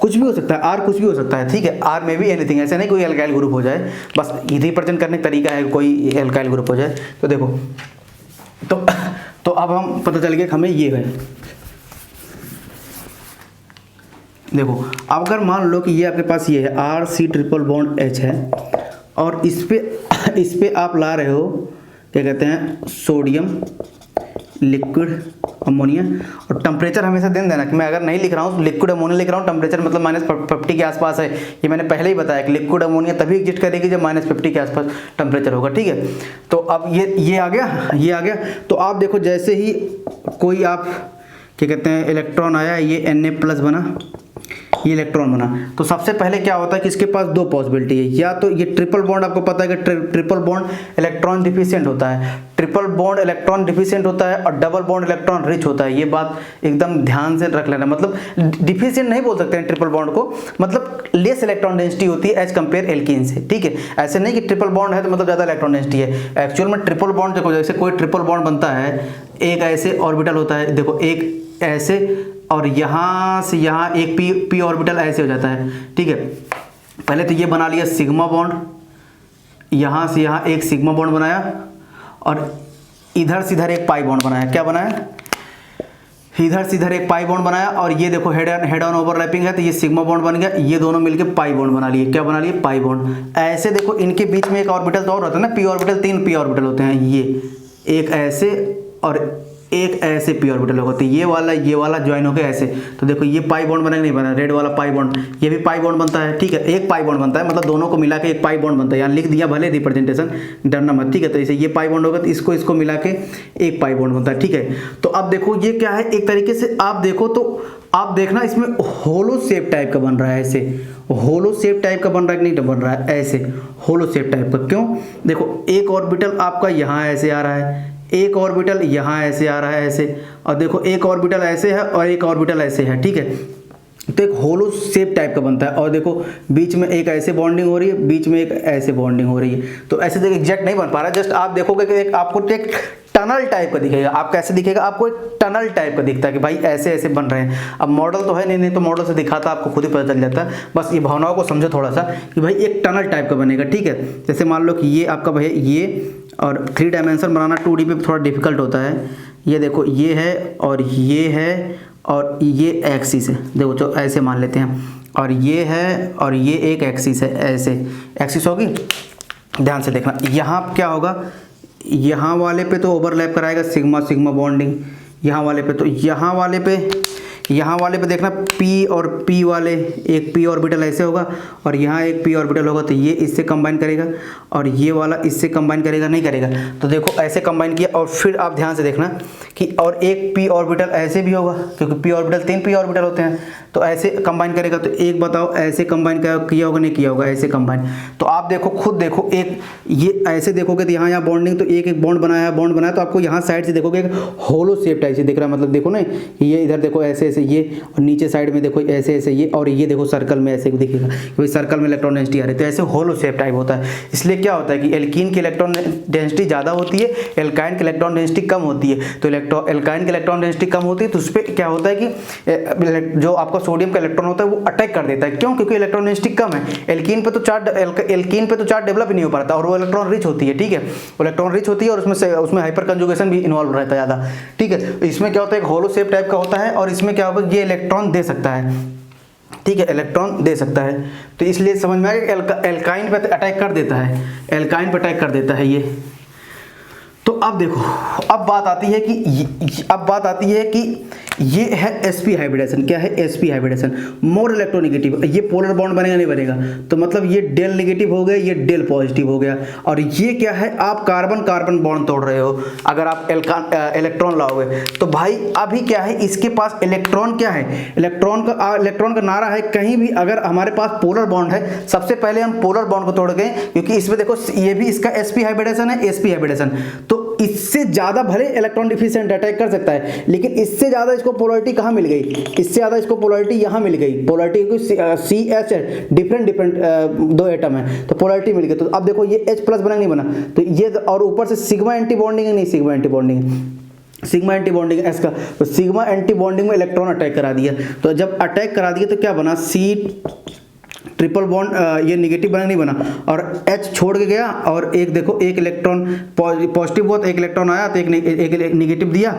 कुछ भी हो सकता है, R कुछ भी हो सकता है, ठीक है। R में भी एनीथिंग, ऐसे नहीं कोई एल्काइल ग्रुप हो जाए, बस ये रिप्रेजेंट करने का तरीका है, कोई एल्काइल ग्रुप हो जाए। तो देखो तो अब हम पता चल गया कि हमें ये है। देखो अब अगर मान लो कि ये आपके पास ये है RC ट्रिपल बॉन्ड H है, और इस पे आप ला रहे हो क्या कहते हैं सोडियम लिक्विड अमोनिया। और टेम्परेचर हमेशा ध्यान देना कि मैं अगर नहीं लिख रहा हूँ तो लिक्विड अमोनिया लिख रहा हूँ, टेम्परेचर मतलब -50 के आसपास है। ये मैंने पहले ही बताया कि लिक्विड अमोनिया तभी एग्जिस्ट करेगी जब -50 के आसपास टेम्परेचर होगा, ठीक है। तो अब ये आ गया। तो आप देखो जैसे ही कोई आप क्या कहते हैं इलेक्ट्रॉन आया, ये Na+ बना, ये इलेक्ट्रॉन बना, तो सबसे पहले क्या होता है कि इसके पास दो पॉसिबिलिटी है। या तो ये ट्रिपल बॉन्ड, आपको पता है कि ट्रिपल बॉन्ड इलेक्ट्रॉन डिफिशिएंट होता है, ट्रिपल बॉन्ड इलेक्ट्रॉन डिफिशिएंट होता है, और डबल बॉन्ड इलेक्ट्रॉन रिच होता है। ये बात एकदम ध्यान से रख लेना, मतलब डिफिशिएंट नहीं बोल सकते हैं ट्रिपल बॉन्ड को, मतलब लेस इलेक्ट्रॉन डेंसिटी होती है एज कंपेयर एल्कीन से, ठीक है। ऐसे नहीं कि ट्रिपल बॉन्ड है तो मतलब ज़्यादा इलेक्ट्रॉन डेंसिटी है। एक्चुअल में ट्रिपल बॉन्ड देखो, जैसे कोई ट्रिपल बॉन्ड बनता है, एक ऐसे ऑर्बिटल होता है, देखो एक ऐसे, और यहाँ से यहाँ एक पी ऑर्बिटल ऐसे हो जाता है, ठीक है। पहले तो ये बना लिया सिग्मा बॉन्ड, यहाँ से यहाँ एक सिग्मा बॉन्ड बनाया, और इधर से इधर एक पाई बॉन्ड बनाया। क्या बनाया? इधर से इधर एक पाई बॉन्ड बनाया, और ये देखो हेड ऑन ओवरलैपिंग है तो ये सिग्मा बॉन्ड बन गया, ये दोनों मिलके पाई बॉन्ड बना लिए। क्या बना लिए? Pi bond. ऐसे देखो इनके बीच में एक ऑर्बिटल तो और होता है ना, पी ऑर्बिटल, 3 पी ऑर्बिटल होते हैं, ये एक ऐसे और एक ऐसे पी ऑर्बिटल होगा, तो ये वाला ज्वाइन हो गया ऐसे। तो देखो ये पाई बॉन्ड बना नहीं बना, रेड वाला पाई बॉन्ड, ये भी पाई बॉन्ड बनता है, ठीक है। एक पाई बॉन्ड बनता है, मतलब दोनों को मिला के एक पाई बॉन्ड बनता है। यहाँ लिख दिया भले रिप्रेजेंटेशन, डरना मत, ठीक है। तो इसे ये पाई बॉन्ड होगा तो इसको मिला के एक पाई बॉन्ड बनता है, ठीक है। तो अब देखो ये क्या है, एक तरीके से आप देखो तो आप देखना इसमें होलो शेप टाइप का बन रहा है, ऐसे होलो शेप टाइप का बन रहा है कि नहीं बन रहा है, ऐसे होलो शेप टाइप का। क्यों? देखो एक ऑर्बिटल आपका यहाँ ऐसे आ रहा है, एक ऑर्बिटल यहाँ ऐसे आ रहा है ऐसे, और देखो एक ऑर्बिटल ऐसे है और एक ऑर्बिटल ऐसे है, ठीक है। तो एक होलो शेप टाइप का बनता है, और देखो बीच में एक ऐसे बॉन्डिंग हो रही है, बीच में एक ऐसे बॉन्डिंग हो रही है। तो ऐसे देखो एग्जैक्ट नहीं बन पा रहा, जस्ट आप देखोगे कि एक आपको एक टनल टाइप का दिखेगा। आप कैसे दिखेगा? आपको एक टनल टाइप का दिखता है कि भाई ऐसे ऐसे बन रहे हैं। अब मॉडल तो है नहीं तो मॉडल से दिखाता आपको खुद ही पता चल जाता। बस ये भावनाओं को समझो थोड़ा सा कि भाई एक टनल टाइप का बनेगा, ठीक है। जैसे मान लो कि ये आपका भाई ये, और 3 डायमेंशन बनाना 2D पे थोड़ा डिफिकल्ट होता है। ये देखो ये है और ये है और ये एक्सिस है, देखो जो ऐसे मान लेते हैं, और ये है और ये एक एक्सिस है, ऐसे एक्सिस होगी। ध्यान से देखना, यहाँ क्या होगा, यहाँ वाले पे तो ओवरलैप कराएगा सिग्मा सिग्मा बॉन्डिंग, यहाँ वाले पे तो यहाँ वाले पे देखना पी और पी वाले, एक पी ऑर्बिटल ऐसे होगा और यहाँ एक पी ऑर्बिटल होगा, तो ये इससे कंबाइन करेगा और ये वाला इससे कंबाइन करेगा, नहीं करेगा। तो देखो ऐसे कंबाइन किया, और फिर आप ध्यान से देखना कि और एक पी ऑर्बिटल ऐसे भी होगा, क्योंकि पी ऑर्बिटल 3 पी ऑर्बिटल होते हैं, तो ऐसे कंबाइन करेगा। तो एक बताओ ऐसे कंबाइन किया होगा नहीं किया होगा, ऐसे कंबाइन। तो आप देखो खुद देखो, एक ये ऐसे देखोगे तो यहाँ बॉन्डिंग, तो एक बॉन्ड बनाया तो आपको यहाँ साइड से देखोगे एक होलो शेप टाइप से दिख रहा है, मतलब देखो ना ये इधर देखो ऐसे ये, और नीचे साइड में देखो ऐसे ऐसे ये, और ये देखो सर्कल में ऐसे दिखेगा कि सर्कल में इलेक्ट्रॉन डेंसिटी आ रही है। तो ऐसे होलो शेप टाइप होता है। इसलिए क्या होता है कि एल्कीन की इलेक्ट्रॉन डेंसिटी ज़्यादा होती है, एल्काइन की इलेक्ट्रॉन डेंसिटी कम होती है। तो एल्काइन की इलेक्ट्रॉन डेंसिटी कम होती है तो उस पर क्या होता है कि जो आपका सोडियम का इलेक्ट्रॉन होता है वो अटैक कर देता है। क्यों? क्योंकि इलेक्ट्रॉन डेंसिटी कम है। एल्कीन पे तो चार्ज डेवलप ही नहीं हो पाता, और वो इलेक्ट्रॉन रिच होती है, ठीक है। इलेक्ट्रॉन रिच होती है और उसमें हाइपर कंजुगेशन भी इन्वॉल्व रहता है ज़्यादा, ठीक है। इसमें क्या होता है, एक होलो शेप टाइप का होता है, और इसमें क्या होगा, ये इलेक्ट्रॉन दे सकता है, ठीक है, इलेक्ट्रॉन दे सकता है। तो इसलिए समझ में आया कि एल्काइन पे अटैक कर देता है, एल्काइन पे अटैक कर देता है ये। तो अब देखो, अब बात आती है कि ये है sp हाइब्रिडेशन। क्या है sp हाइब्रिडेशन? More electronegative. ये पोलर बॉन्ड बनेगा नहीं बनेगा, तो मतलब ये डेल नेगेटिव हो गया, ये डेल पॉजिटिव हो गया। और ये क्या है, आप कार्बन कार्बन बॉन्ड तोड़ रहे हो अगर आप इलेक्ट्रॉन लाओगे। तो भाई अभी क्या है, इसके पास इलेक्ट्रॉन क्या है, इलेक्ट्रॉन का नारा है, कहीं भी अगर हमारे पास पोलर बॉन्ड है सबसे पहले हम पोलर बॉन्ड को तोड़ गए, क्योंकि इसमें देखो ये भी इसका sp हाइब्रिडेशन है, sp हाइब्रिडेशन। तो इससे ज्यादा भले इलेक्ट्रॉन डिफिशिएंट अटैक कर सकता है, लेकिन इससे ज्यादा इसको पोलैरिटी कहाँ मिल गई, इससे ज्यादा इसको पोलैरिटी यहाँ मिल गई। पोलैरिटी CH है, डिफरेंट दो एटम है, तो पोलैरिटी मिल गई। तो अब देखो ये H+ बना नहीं बना, तो ये और ऊपर से सिग्मा एंटी बॉन्डिंग है, नहीं सिग्मा एंटी बॉन्डिंग एस का, तो सिग्मा एंटी बॉन्डिंग में इलेक्ट्रॉन अटैक करा दिया। तो जब अटैक करा दिया तो क्या बना, C ट्रिपल बॉन्ड, ये नेगेटिव बना नहीं बना, और H छोड़ के गया, और एक देखो एक इलेक्ट्रॉन पॉजिटिव हुआ तो एक इलेक्ट्रॉन आया, तो एक नेगेटिव दिया,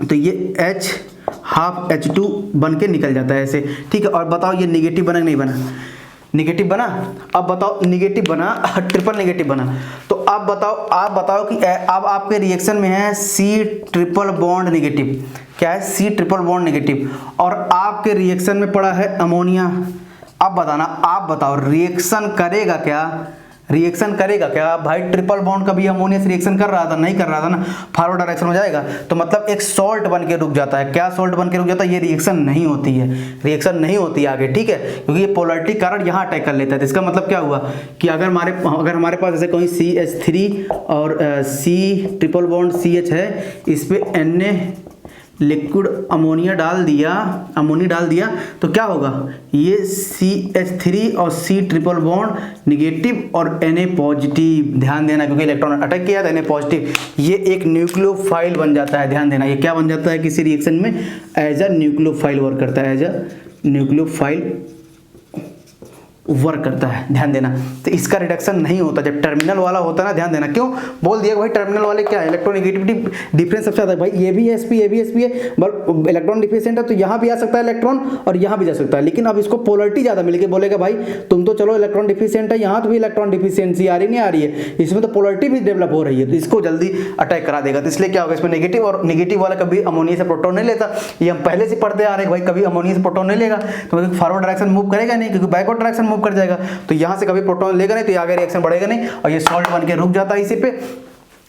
तो ये H ½ H2 बन के निकल जाता है ऐसे, ठीक है। और बताओ ये नेगेटिव बना नहीं बना, निगेटिव बना। अब बताओ निगेटिव बना, ट्रिपल निगेटिव बना, तो आप बताओ कि अब आपके रिएक्शन में है C ट्रिपल बॉन्ड निगेटिव, क्या है C ट्रिपल बॉन्ड निगेटिव, और आपके रिएक्शन में पड़ा है अमोनिया। अब बताना, आप बताओ रिएक्शन करेगा क्या, रिएक्शन करेगा क्या भाई? ट्रिपल बॉन्ड कभी अमोनिया से रिएक्शन कर रहा था? नहीं कर रहा था ना, फॉरवर्ड डायरेक्शन में जाएगा, तो मतलब एक सॉल्ट बन के रुक जाता है। क्या सॉल्ट बन के रुक जाता है? ये रिएक्शन नहीं होती है, रिएक्शन नहीं होती है आगे, ठीक है, क्योंकि ये पोलैरिटी कारण यहाँ अटैक कर लेता है। तो इसका मतलब क्या हुआ कि अगर हमारे पास जैसे कोई CH3 और C ट्रिपल बॉन्ड CH है, इस पर Na लिक्विड अमोनिया डाल दिया, तो क्या होगा? ये CH3 और C ट्रिपल बॉन्ड निगेटिव और Na पॉजिटिव, ध्यान देना, क्योंकि इलेक्ट्रॉन अटैक किया था, Na पॉजिटिव, ये एक न्यूक्लियोफाइल बन जाता है। ध्यान देना, ये क्या बन जाता है किसी रिएक्शन में? एज अ न्यूक्लियोफाइल वर्क करता है, एज अ न्यूक्लियोफाइल वर्क करता है। ध्यान देना, तो इसका रिडक्शन नहीं होता जब टर्मिनल वाला होता है ना। ध्यान देना, क्यों बोल दिया भाई टर्मिनल वाले क्या है? इलेक्ट्रोनेगेटिविटी डिफरेंस सबसे ज़्यादा है भाई। ये भी sp है, बट इलेक्ट्रॉन डिफिशिएंट है, तो यहाँ भी आ सकता है इलेक्ट्रॉन और यहाँ भी जा सकता है, लेकिन अब इसको पोलरिटी ज़्यादा मिलेगी। बोलेगा भाई तुम तो चलो इलेक्ट्रॉन डिफिशिएंट है, यहाँ तो भी इलेक्ट्रॉन डिफिशियंसी आ रही नहीं आ रही है, इसमें तो पोलरिटी भी डेवलप हो रही है, तो इसको जल्दी अटैक करा देगा। तो इसलिए क्या होगा इसमें नेगेटिव, और नेगेटिव वाला कभी अमोनिया से प्रोटॉन नहीं लेता। ये हम पहले से पढ़ते आ रहे हैं भाई, कभी अमोनिया से प्रोटॉन नहीं लेगा, तो फॉरवर्ड डायरेक्शन मूव करेगा नहीं, क्योंकि बैकवर्ड डायरेक्शन मूव कर जाएगा, तो यहाँ से कभी प्रोटॉन लेगा नहीं, तो ये आगे रिएक्शन बढ़ेगा नहीं, और ये सॉल्ट बन के रुक जाता है, इसी पे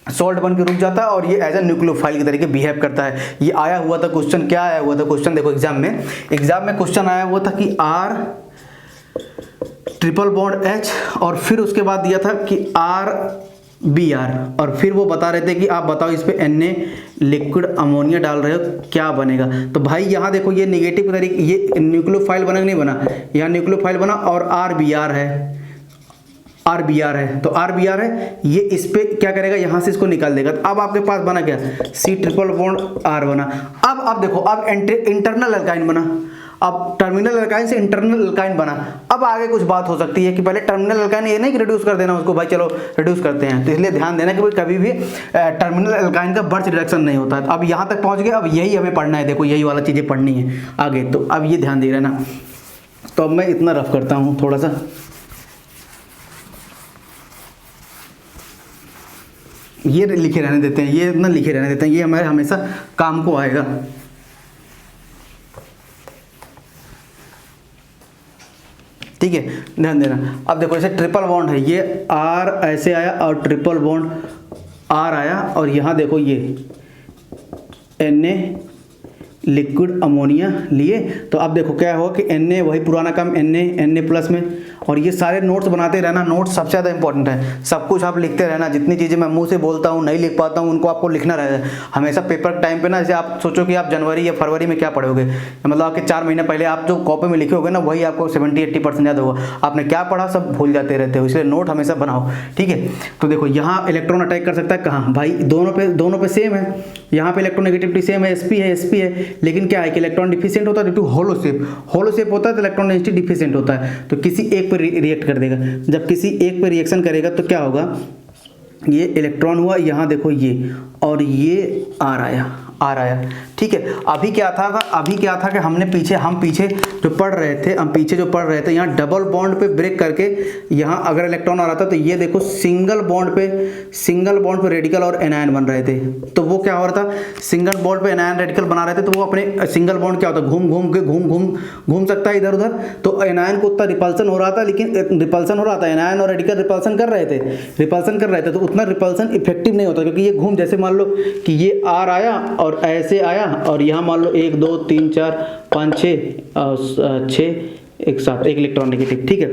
सॉल्ट बन के रुक जाता है, और ये एज ए न्यूक्लियोफाइल की तरीके बिहेव करता है। ये आया हुआ था क्वेश्चन, क्या आया हुआ था क्वेश्चन? देखो एग्जाम में क्वेश्चन आया हुआ था कि R ट्रिपल बॉन्ड H, और फिर उसके बाद दिया था कि RBr, और फिर वो बता रहे थे कि आप बताओ इस पे Na लिक्विड अमोनिया डाल रहे हो क्या बनेगा। तो भाई यहाँ देखो ये नेगेटिव तरीके, ये न्यूक्लियोफाइल बना नहीं बना, यहाँ न्यूक्लियोफाइल बना, और RBr है, तो RBr है, ये इस पे क्या करेगा, यहाँ से इसको निकाल देगा। तो अब आपके पास बना क्या? C ट्रिपल बॉन्ड R बना। अब देखो, अब इंटरनल अल्काइन बना, अब टर्मिनल अल्काइन से इंटरनल अल्काइन बना। अब आगे कुछ बात हो सकती है कि पहले टर्मिनल अल्काइन, ये नहीं कि रिड्यूस कर देना उसको, भाई चलो रिड्यूस करते हैं, तो इसलिए ध्यान देना कि भाई कभी भी टर्मिनल अल्काइन का बर्च रिडक्शन नहीं होता है। अब यहाँ तक पहुँच गए, अब यही हमें पढ़ना है, देखो यही वाला चीज़ें पढ़नी है आगे, तो अब ये ध्यान दे रहे ना। तो अब मैं इतना रफ करता हूँ थोड़ा सा, ये लिखे रहने देते हैं, ये इतना लिखे रहने देते हैं, ये हमारे हमेशा काम को आएगा। ठीक है, ध्यान देना। अब देखो जैसे ट्रिपल बॉन्ड है, ये R ऐसे आया और ट्रिपल बॉन्ड R आया, और यहाँ देखो ये Na लिक्विड अमोनिया लिए, तो अब देखो क्या होगा कि Na वही पुराना काम, Na प्लस में, और ये सारे नोट्स बनाते रहना। नोट्स सबसे ज़्यादा इंपॉर्टेंट है, सब कुछ आप लिखते रहना। जितनी चीज़ें मैं मुंह से बोलता हूँ नहीं लिख पाता हूँ, उनको आपको लिखना रहेगा हमेशा पेपर टाइम पे ना। जैसे आप सोचो कि आप जनवरी या फरवरी में क्या पढ़ोगे, मतलब आपके 4 महीने पहले आप जो कॉपी में लिखे होगे ना, वही आपको 70-80% याद होगा। आपने क्या पढ़ा सब भूल जाते रहते हो, इसलिए नोट हमेशा बनाओ, ठीक है। तो देखो यहाँ इलेक्ट्रॉन अटैक कर सकता है कहाँ भाई? दोनों पे सेम है, यहाँ पे इलेक्ट्रोनेगेटिविटी सेम है, sp है, लेकिन क्या है कि इलेक्ट्रॉन डिफिशिएंट होता है, ड्यू टू होलो शेप होता है, तो इलेक्ट्रॉन डेंसिटी डिफिशिएंट होता है, तो किसी एक पर रिएक्ट कर देगा। जब किसी एक पर रिएक्शन करेगा तो क्या होगा, ये इलेक्ट्रॉन हुआ, यहाँ देखो ये, और ये R आया, ठीक है। अभी क्या था कि हम पीछे जो पढ़ रहे थे, यहाँ डबल बॉन्ड पे ब्रेक करके यहाँ अगर इलेक्ट्रॉन आ रहा था, तो ये देखो सिंगल बॉन्ड पे रेडिकल और एनायन बन रहे थे। तो वो क्या हो रहा था, सिंगल बॉन्ड पे एनायन रेडिकल बना रहे थे, तो वो अपने सिंगल बॉन्ड क्या होता है, घूम सकता है इधर उधर, तो एनायन को उतना रिपल्सन हो रहा था, एनायन और रेडिकल रिपल्सन कर रहे थे, तो उतना रिपल्सन इफेक्टिव नहीं होता, क्योंकि ये जैसे मान लो कि ये R आया और ऐसे आया, और यहाँ मान लो 1 2 3 4 5 6 एक साथ, एक इलेक्ट्रॉन नेगेटिव, ठीक है,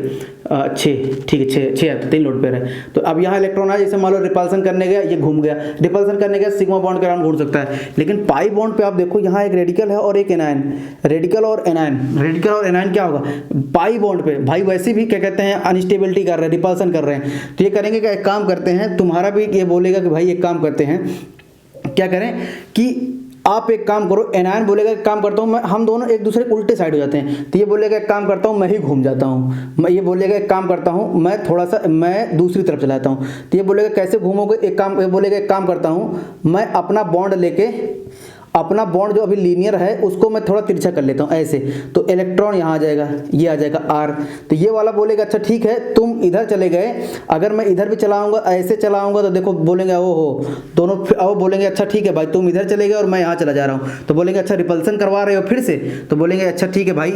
6, ठीक है, 6 3 लोड पेयर है। तो अब यहाँ इलेक्ट्रॉन आया, जैसे मान लो रिपल्सन करने गया, ये घूम गया, रिपल्सन करने गया, सिग्मा बॉन्ड के अराउंड घूम सकता है। लेकिन पाई बॉन्ड पे आप देखो, यहाँ एक रेडिकल है और एक एनायन, रेडिकल और एनायन क्या होगा पाई बॉन्ड पे, भाई वैसे भी क्या कहते हैं, अनस्टेबिलिटी कर रहे हैं, रिपल्सन कर रहे हैं। तो ये करेंगे क्या, एक काम करते हैं, तुम्हारा भी ये बोलेगा कि भाई एक काम करते हैं, क्या करें कि आप एक काम करो, एनायन बोलेगा एक काम करता हूँ मैं, हम दोनों एक दूसरे के उल्टे साइड हो जाते हैं, तो ये बोलेगा एक काम करता हूँ मैं ही घूम जाता हूँ, ये बोलेगा एक काम करता हूँ मैं थोड़ा सा मैं दूसरी तरफ चलाता हूँ, तो ये बोलेगा कैसे घूमोगे, ये बोलेगा एक काम करता हूँ मैं अपना बॉन्ड लेके अपना बॉन्ड जो अभी लीनियर है उसको मैं थोड़ा तिरछा कर लेता हूँ ऐसे, तो इलेक्ट्रॉन यहाँ आ जाएगा, ये आ जाएगा R। तो ये वाला बोलेगा अच्छा ठीक है तुम इधर चले गए, अगर मैं इधर भी चलाऊंगा ऐसे चलाऊंगा तो देखो बोलेंगे ओ हो दोनों, और बोलेंगे अच्छा ठीक है भाई तुम इधर चले गए और मैं यहाँ चला जा रहा हूँ, तो बोलेंगे अच्छा रिपल्सन करवा रहे हो फिर से, तो बोलेंगे अच्छा ठीक है भाई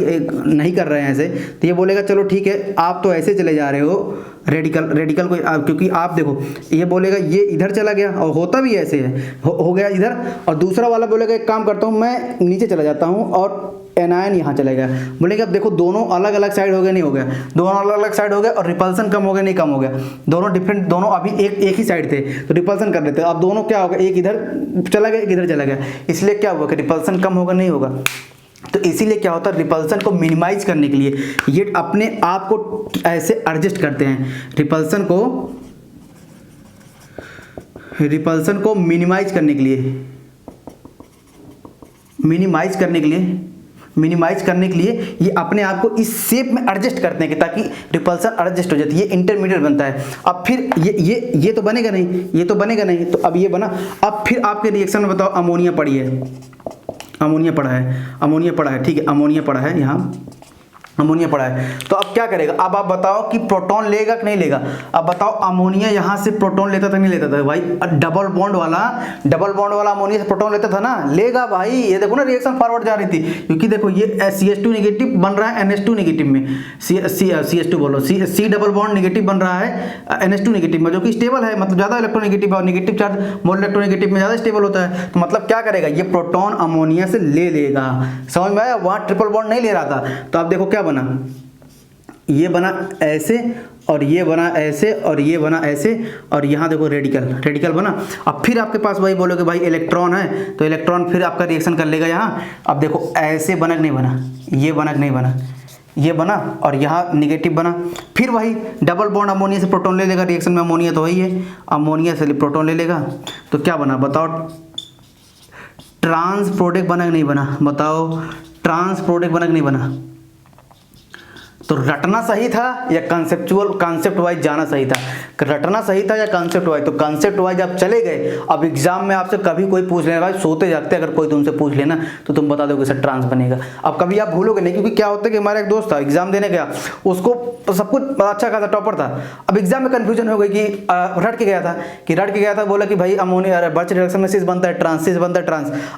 नहीं कर रहे हैं ऐसे, तो ये बोलेगा चलो ठीक है आप तो ऐसे चले जा रहे हो रेडिकल को क्योंकि आप देखो ये बोलेगा ये इधर चला गया और होता भी ऐसे है, हो गया इधर, और दूसरा वाला बोलेगा एक काम करता हूँ मैं नीचे चला जाता हूँ और एनायन यहाँ चला गया, बोलेंगे अब देखो दोनों अलग अलग साइड हो गया, नहीं हो गया, दोनों अलग अलग साइड हो गया और रिपल्सन कम हो गया, नहीं कम हो गया, दोनों डिफरेंट, दोनों अभी एक ही साइड थे तो रिपल्सन कर लेते, अब दोनों क्या होगा एक इधर चला गया एक इधर चला गया, इसलिए क्या हुआ कि रिपल्सन कम होगा, नहीं होगा। तो इसीलिए क्या होता है रिपल्सन को मिनिमाइज करने के लिए ये अपने आप को ऐसे एडजस्ट करते हैं, रिपल्सन को मिनिमाइज करने के लिए ये अपने आप को इस शेप में एडजस्ट करते हैं कि ताकि रिपल्सन एडजस्ट हो जाती है, ये इंटरमीडिएट बनता है। अब फिर ये तो बनेगा नहीं, ये तो बनेगा नहीं, तो अब ये बना, अब फिर आपके रिएक्शन में बताओ अमोनिया पड़ा है, ठीक है अमोनिया पड़ा है, यहाँ अमोनिया पड़ा है, तो अब क्या करेगा, अब आप बताओ कि प्रोटॉन लेगा कि नहीं लेगा, अब बताओ अमोनिया यहाँ से प्रोटॉन लेता था नहीं लेता था भाई, डबल बॉन्ड वाला अमोनिया से प्रोटॉन लेता था ना, लेगा भाई, ये देखो ना रिएक्शन फॉरवर्ड जा रही थी, क्योंकि देखो ये CH2 नेगेटिव बन रहा है NH2 नेगेटिव में, CH2 बोलो C डबल बॉन्ड नेगेटिव बन रहा है NH2 नेगेटिव में, जो कि स्टेबल है, मतलब ज़्यादा इलेक्ट्रोनेगेटिव और नेगेटिव चार्ज मोल इलेक्ट्रोनेगेटिव में ज़्यादा स्टेबल होता है, तो मतलब क्या करेगा ये प्रोटॉन अमोनिया से ले लेगा, समझ में आया, वहाँ ट्रिपल बॉन्ड नहीं ले रहा था, तो आप देखो क्या बना, ये बना ऐसे और ये बना ऐसे और ये बना ऐसे, और यहाँ देखो रेडिकल बना। अब फिर आपके पास वही बोलोगे भाई इलेक्ट्रॉन है, तो इलेक्ट्रॉन फिर आपका रिएक्शन कर लेगा यहाँ, अब देखो ऐसे बना कि नहीं बना, ये बना कि नहीं बना, ये बना और यहाँ नेगेटिव बना, फिर वही डबल बॉन्ड अमोनिया से प्रोटॉन ले लेगा, रिएक्शन में अमोनिया तो वही है, अमोनिया से प्रोटॉन ले लेगा, तो क्या बना बताओ, ट्रांस प्रोडक्ट बना कि नहीं बना, बताओ ट्रांस प्रोडक्ट बना कि नहीं बना। तो रटना सही था या कॉन्सेप्ट वाइज जाना सही था, रटना सही था या कॉन्सेप्ट वाइज, तो कॉन्सेप्ट वाइज आप चले गए। अब एग्जाम में आपसे कभी कोई पूछ लेगा, भाई सोते जागते अगर कोई तुमसे पूछ लेना तो तुम बता दोगे सर ट्रांस बनेगा, अब कभी आप भूलोगे नहीं, क्योंकि क्या होता है कि हमारा एक दोस्त था एग्जाम देने गया, उसको सब कुछ अच्छा खासा टॉपर था, अब एग्जाम में कन्फ्यूजन हो गई कि रट के गया था, बोला कि भाई अमोनिया बर्च रिएक्शन में सिस बनता है ट्रांस,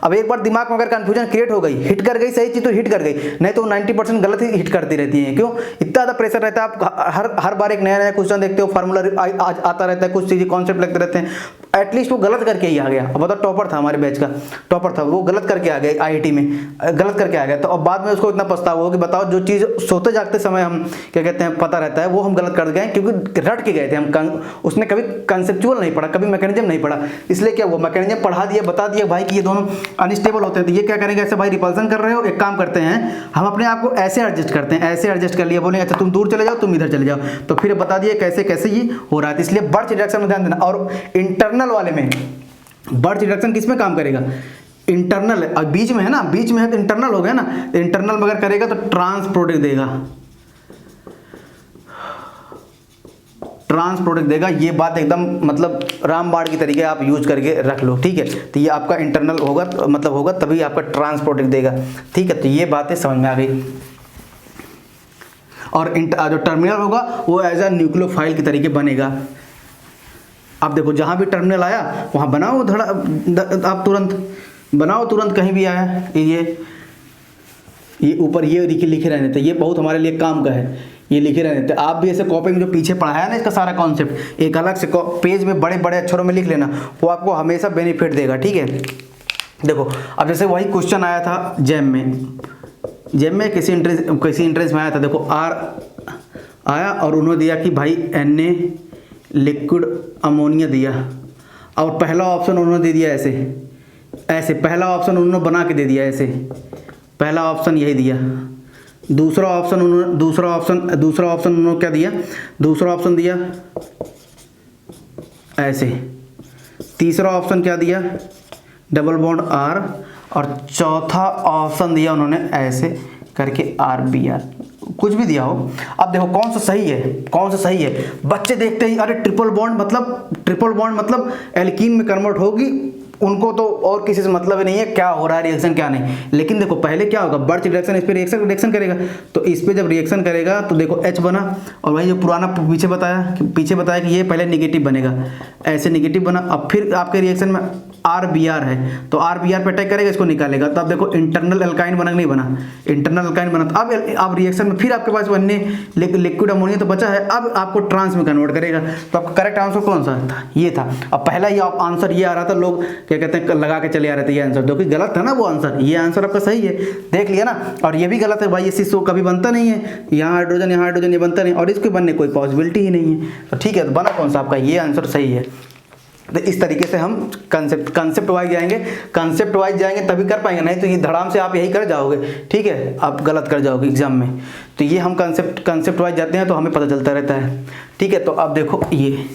अब एक बार दिमाग में अगर कन्फ्यूजन क्रिएट हो गई, हिट कर गई सही चीज तो हिट कर गई, नहीं तो 90% गलत ही हिट करती रहती है। क्यों इतना ज़्यादा प्रेशर रहता है, आप हर बार एक नया क्वेश्चन देखते हो, फार्मूला आता रहता है, कुछ चीज़ें कॉन्सेप्ट लगते रहते हैं, एटलीस्ट वो गलत करके ही आ गया। अब बताओ टॉपर था, हमारे बैच का टॉपर था, वो गलत करके आ गया, IIT में गलत करके आ गया, तो अब बाद में उसको इतना पछतावा हो कि बताओ जो चीज़ सोते जागते समय हम क्या कहते हैं पता रहता है वो हम गलत कर गए, क्योंकि रट के गए थे हम, उसने कभी कंसेप्चुअल नहीं पढ़ा, कभी मैकेनिज्म नहीं पढ़ा, इसलिए क्या हुआ मैकेनिज्म पढ़ा दिया, बता दिया भाई कि ये दोनों अनस्टेबल होते हैं, तो ये क्या करेंगे, ऐसे भाई रिपल्सन कर रहे हो, एक काम करते हैं हम अपने आप को ऐसे एडजस्ट करते हैं, ऐसे एडजस्ट कर लिया, बोले अच्छा तुम दूर चले जाओ, तुम इधर चले जाओ, तो फिर बता दिए कैसे कैसे ये हो रहा है, इसलिए बर्च रिएक्शन में ध्यान देना। और इंटरनल वाले में बर्च रिएक्शन किस में काम करेगा, इंटरनल, अब बीच में है ना, बीच में है तो इंटरनल हो गया ना, तो इंटरनल में अगर करेगा तो ट्रांस प्रोडक्ट देगा, ट्रांस प्रोडक्ट देगा, ये बात एकदम मतलब रामबाण की तरीके आप यूज करके रख लो, ठीक है, तो ये आपका इंटरनल होगा, मतलब होगा तभी आपका ट्रांस प्रोडक्ट देगा, ठीक है, तो ये बातें समझ में आ गई। और जो टर्मिनल होगा वो एज अ न्यूक्लियोफाइल के तरीके बनेगा। अब देखो जहाँ भी टर्मिनल आया वहाँ बनाओ आप तुरंत बनाओ, तुरंत कहीं भी आया ये ऊपर ये लिखे रहने थे, ये बहुत हमारे लिए काम का है, ये लिखे रहने थे। आप भी ऐसे कॉपी में जो पीछे पढ़ाया ना इसका सारा कॉन्सेप्ट एक अलग से पेज में बड़े बड़े अक्षरों में लिख लेना, वो आपको हमेशा बेनिफिट देगा, ठीक है। देखो अब जैसे वही क्वेश्चन आया था जैम में किसी इंट्रेंस में आया था, देखो आर आया और उन्होंने दिया कि भाई Na लिक्विड अमोनिया दिया, और पहला ऑप्शन उन्होंने दे दिया ऐसे पहला ऑप्शन उन्होंने बना के दे दिया ऐसे, पहला ऑप्शन यही दिया, दूसरा ऑप्शन उन्होंने क्या दिया, दूसरा ऑप्शन दिया ऐसे, तीसरा ऑप्शन क्या दिया डबल बॉन्ड R, और चौथा ऑप्शन दिया उन्होंने ऐसे करके RBr, कुछ भी दिया हो। अब देखो कौन सा सही है, बच्चे देखते ही अरे ट्रिपल बॉन्ड मतलब एल्कीन में कन्वर्ट उनको तो और किसी से मतलब ही नहीं है क्या हो रहा है रिएक्शन क्या नहीं। लेकिन देखो पहले क्या होगा, बर्च रिएक्शन इस पर रिएक्शन करेगा, तो इस पर जब रिएक्शन करेगा तो देखो H बना, और वही जो पुराना पीछे बताया कि ये पहले निगेटिव बनेगा, ऐसे निगेटिव बना। अब फिर आपके रिएक्शन में RBr है, तो RBr पे अटैक करेगा, इसको निकालेगा, तो अब देखो इंटरनल अल्काइन बना नहीं बना, इंटरनल अल्काइन बना। तो अब रिएक्शन में फिर आपके पास बनने लिक्विड अमोनिया तो बचा है, अब आपको ट्रांस में कन्वर्ट करेगा। तो आपका करेक्ट आंसर कौन सा था, ये था। अब पहला ये आंसर ये आ रहा था, लोग क्या कहते हैं लगा के चले आ रहे थे ये आंसर, जो कि गलत था ना वो आंसर, ये आंसर आपका सही है, देख लिया ना। और ये भी गलत है भाई, ये C कभी बनता नहीं है, यहाँ हाइड्रोजन ये बनता नहीं, और इसके बनने कोई पॉसिबिलिटी ही नहीं है। तो ठीक है, तो बना कौन सा आपका, ये आंसर सही है। तो इस तरीके से हम कंसेप्ट वाइज जाएंगे तभी कर पाएंगे, नहीं तो ये धड़ाम से आप यही कर जाओगे, ठीक है, आप गलत कर जाओगे एग्जाम में। तो ये हम कंसेप्ट वाइज जाते हैं तो हमें पता चलता रहता है, ठीक है। तो अब देखो ये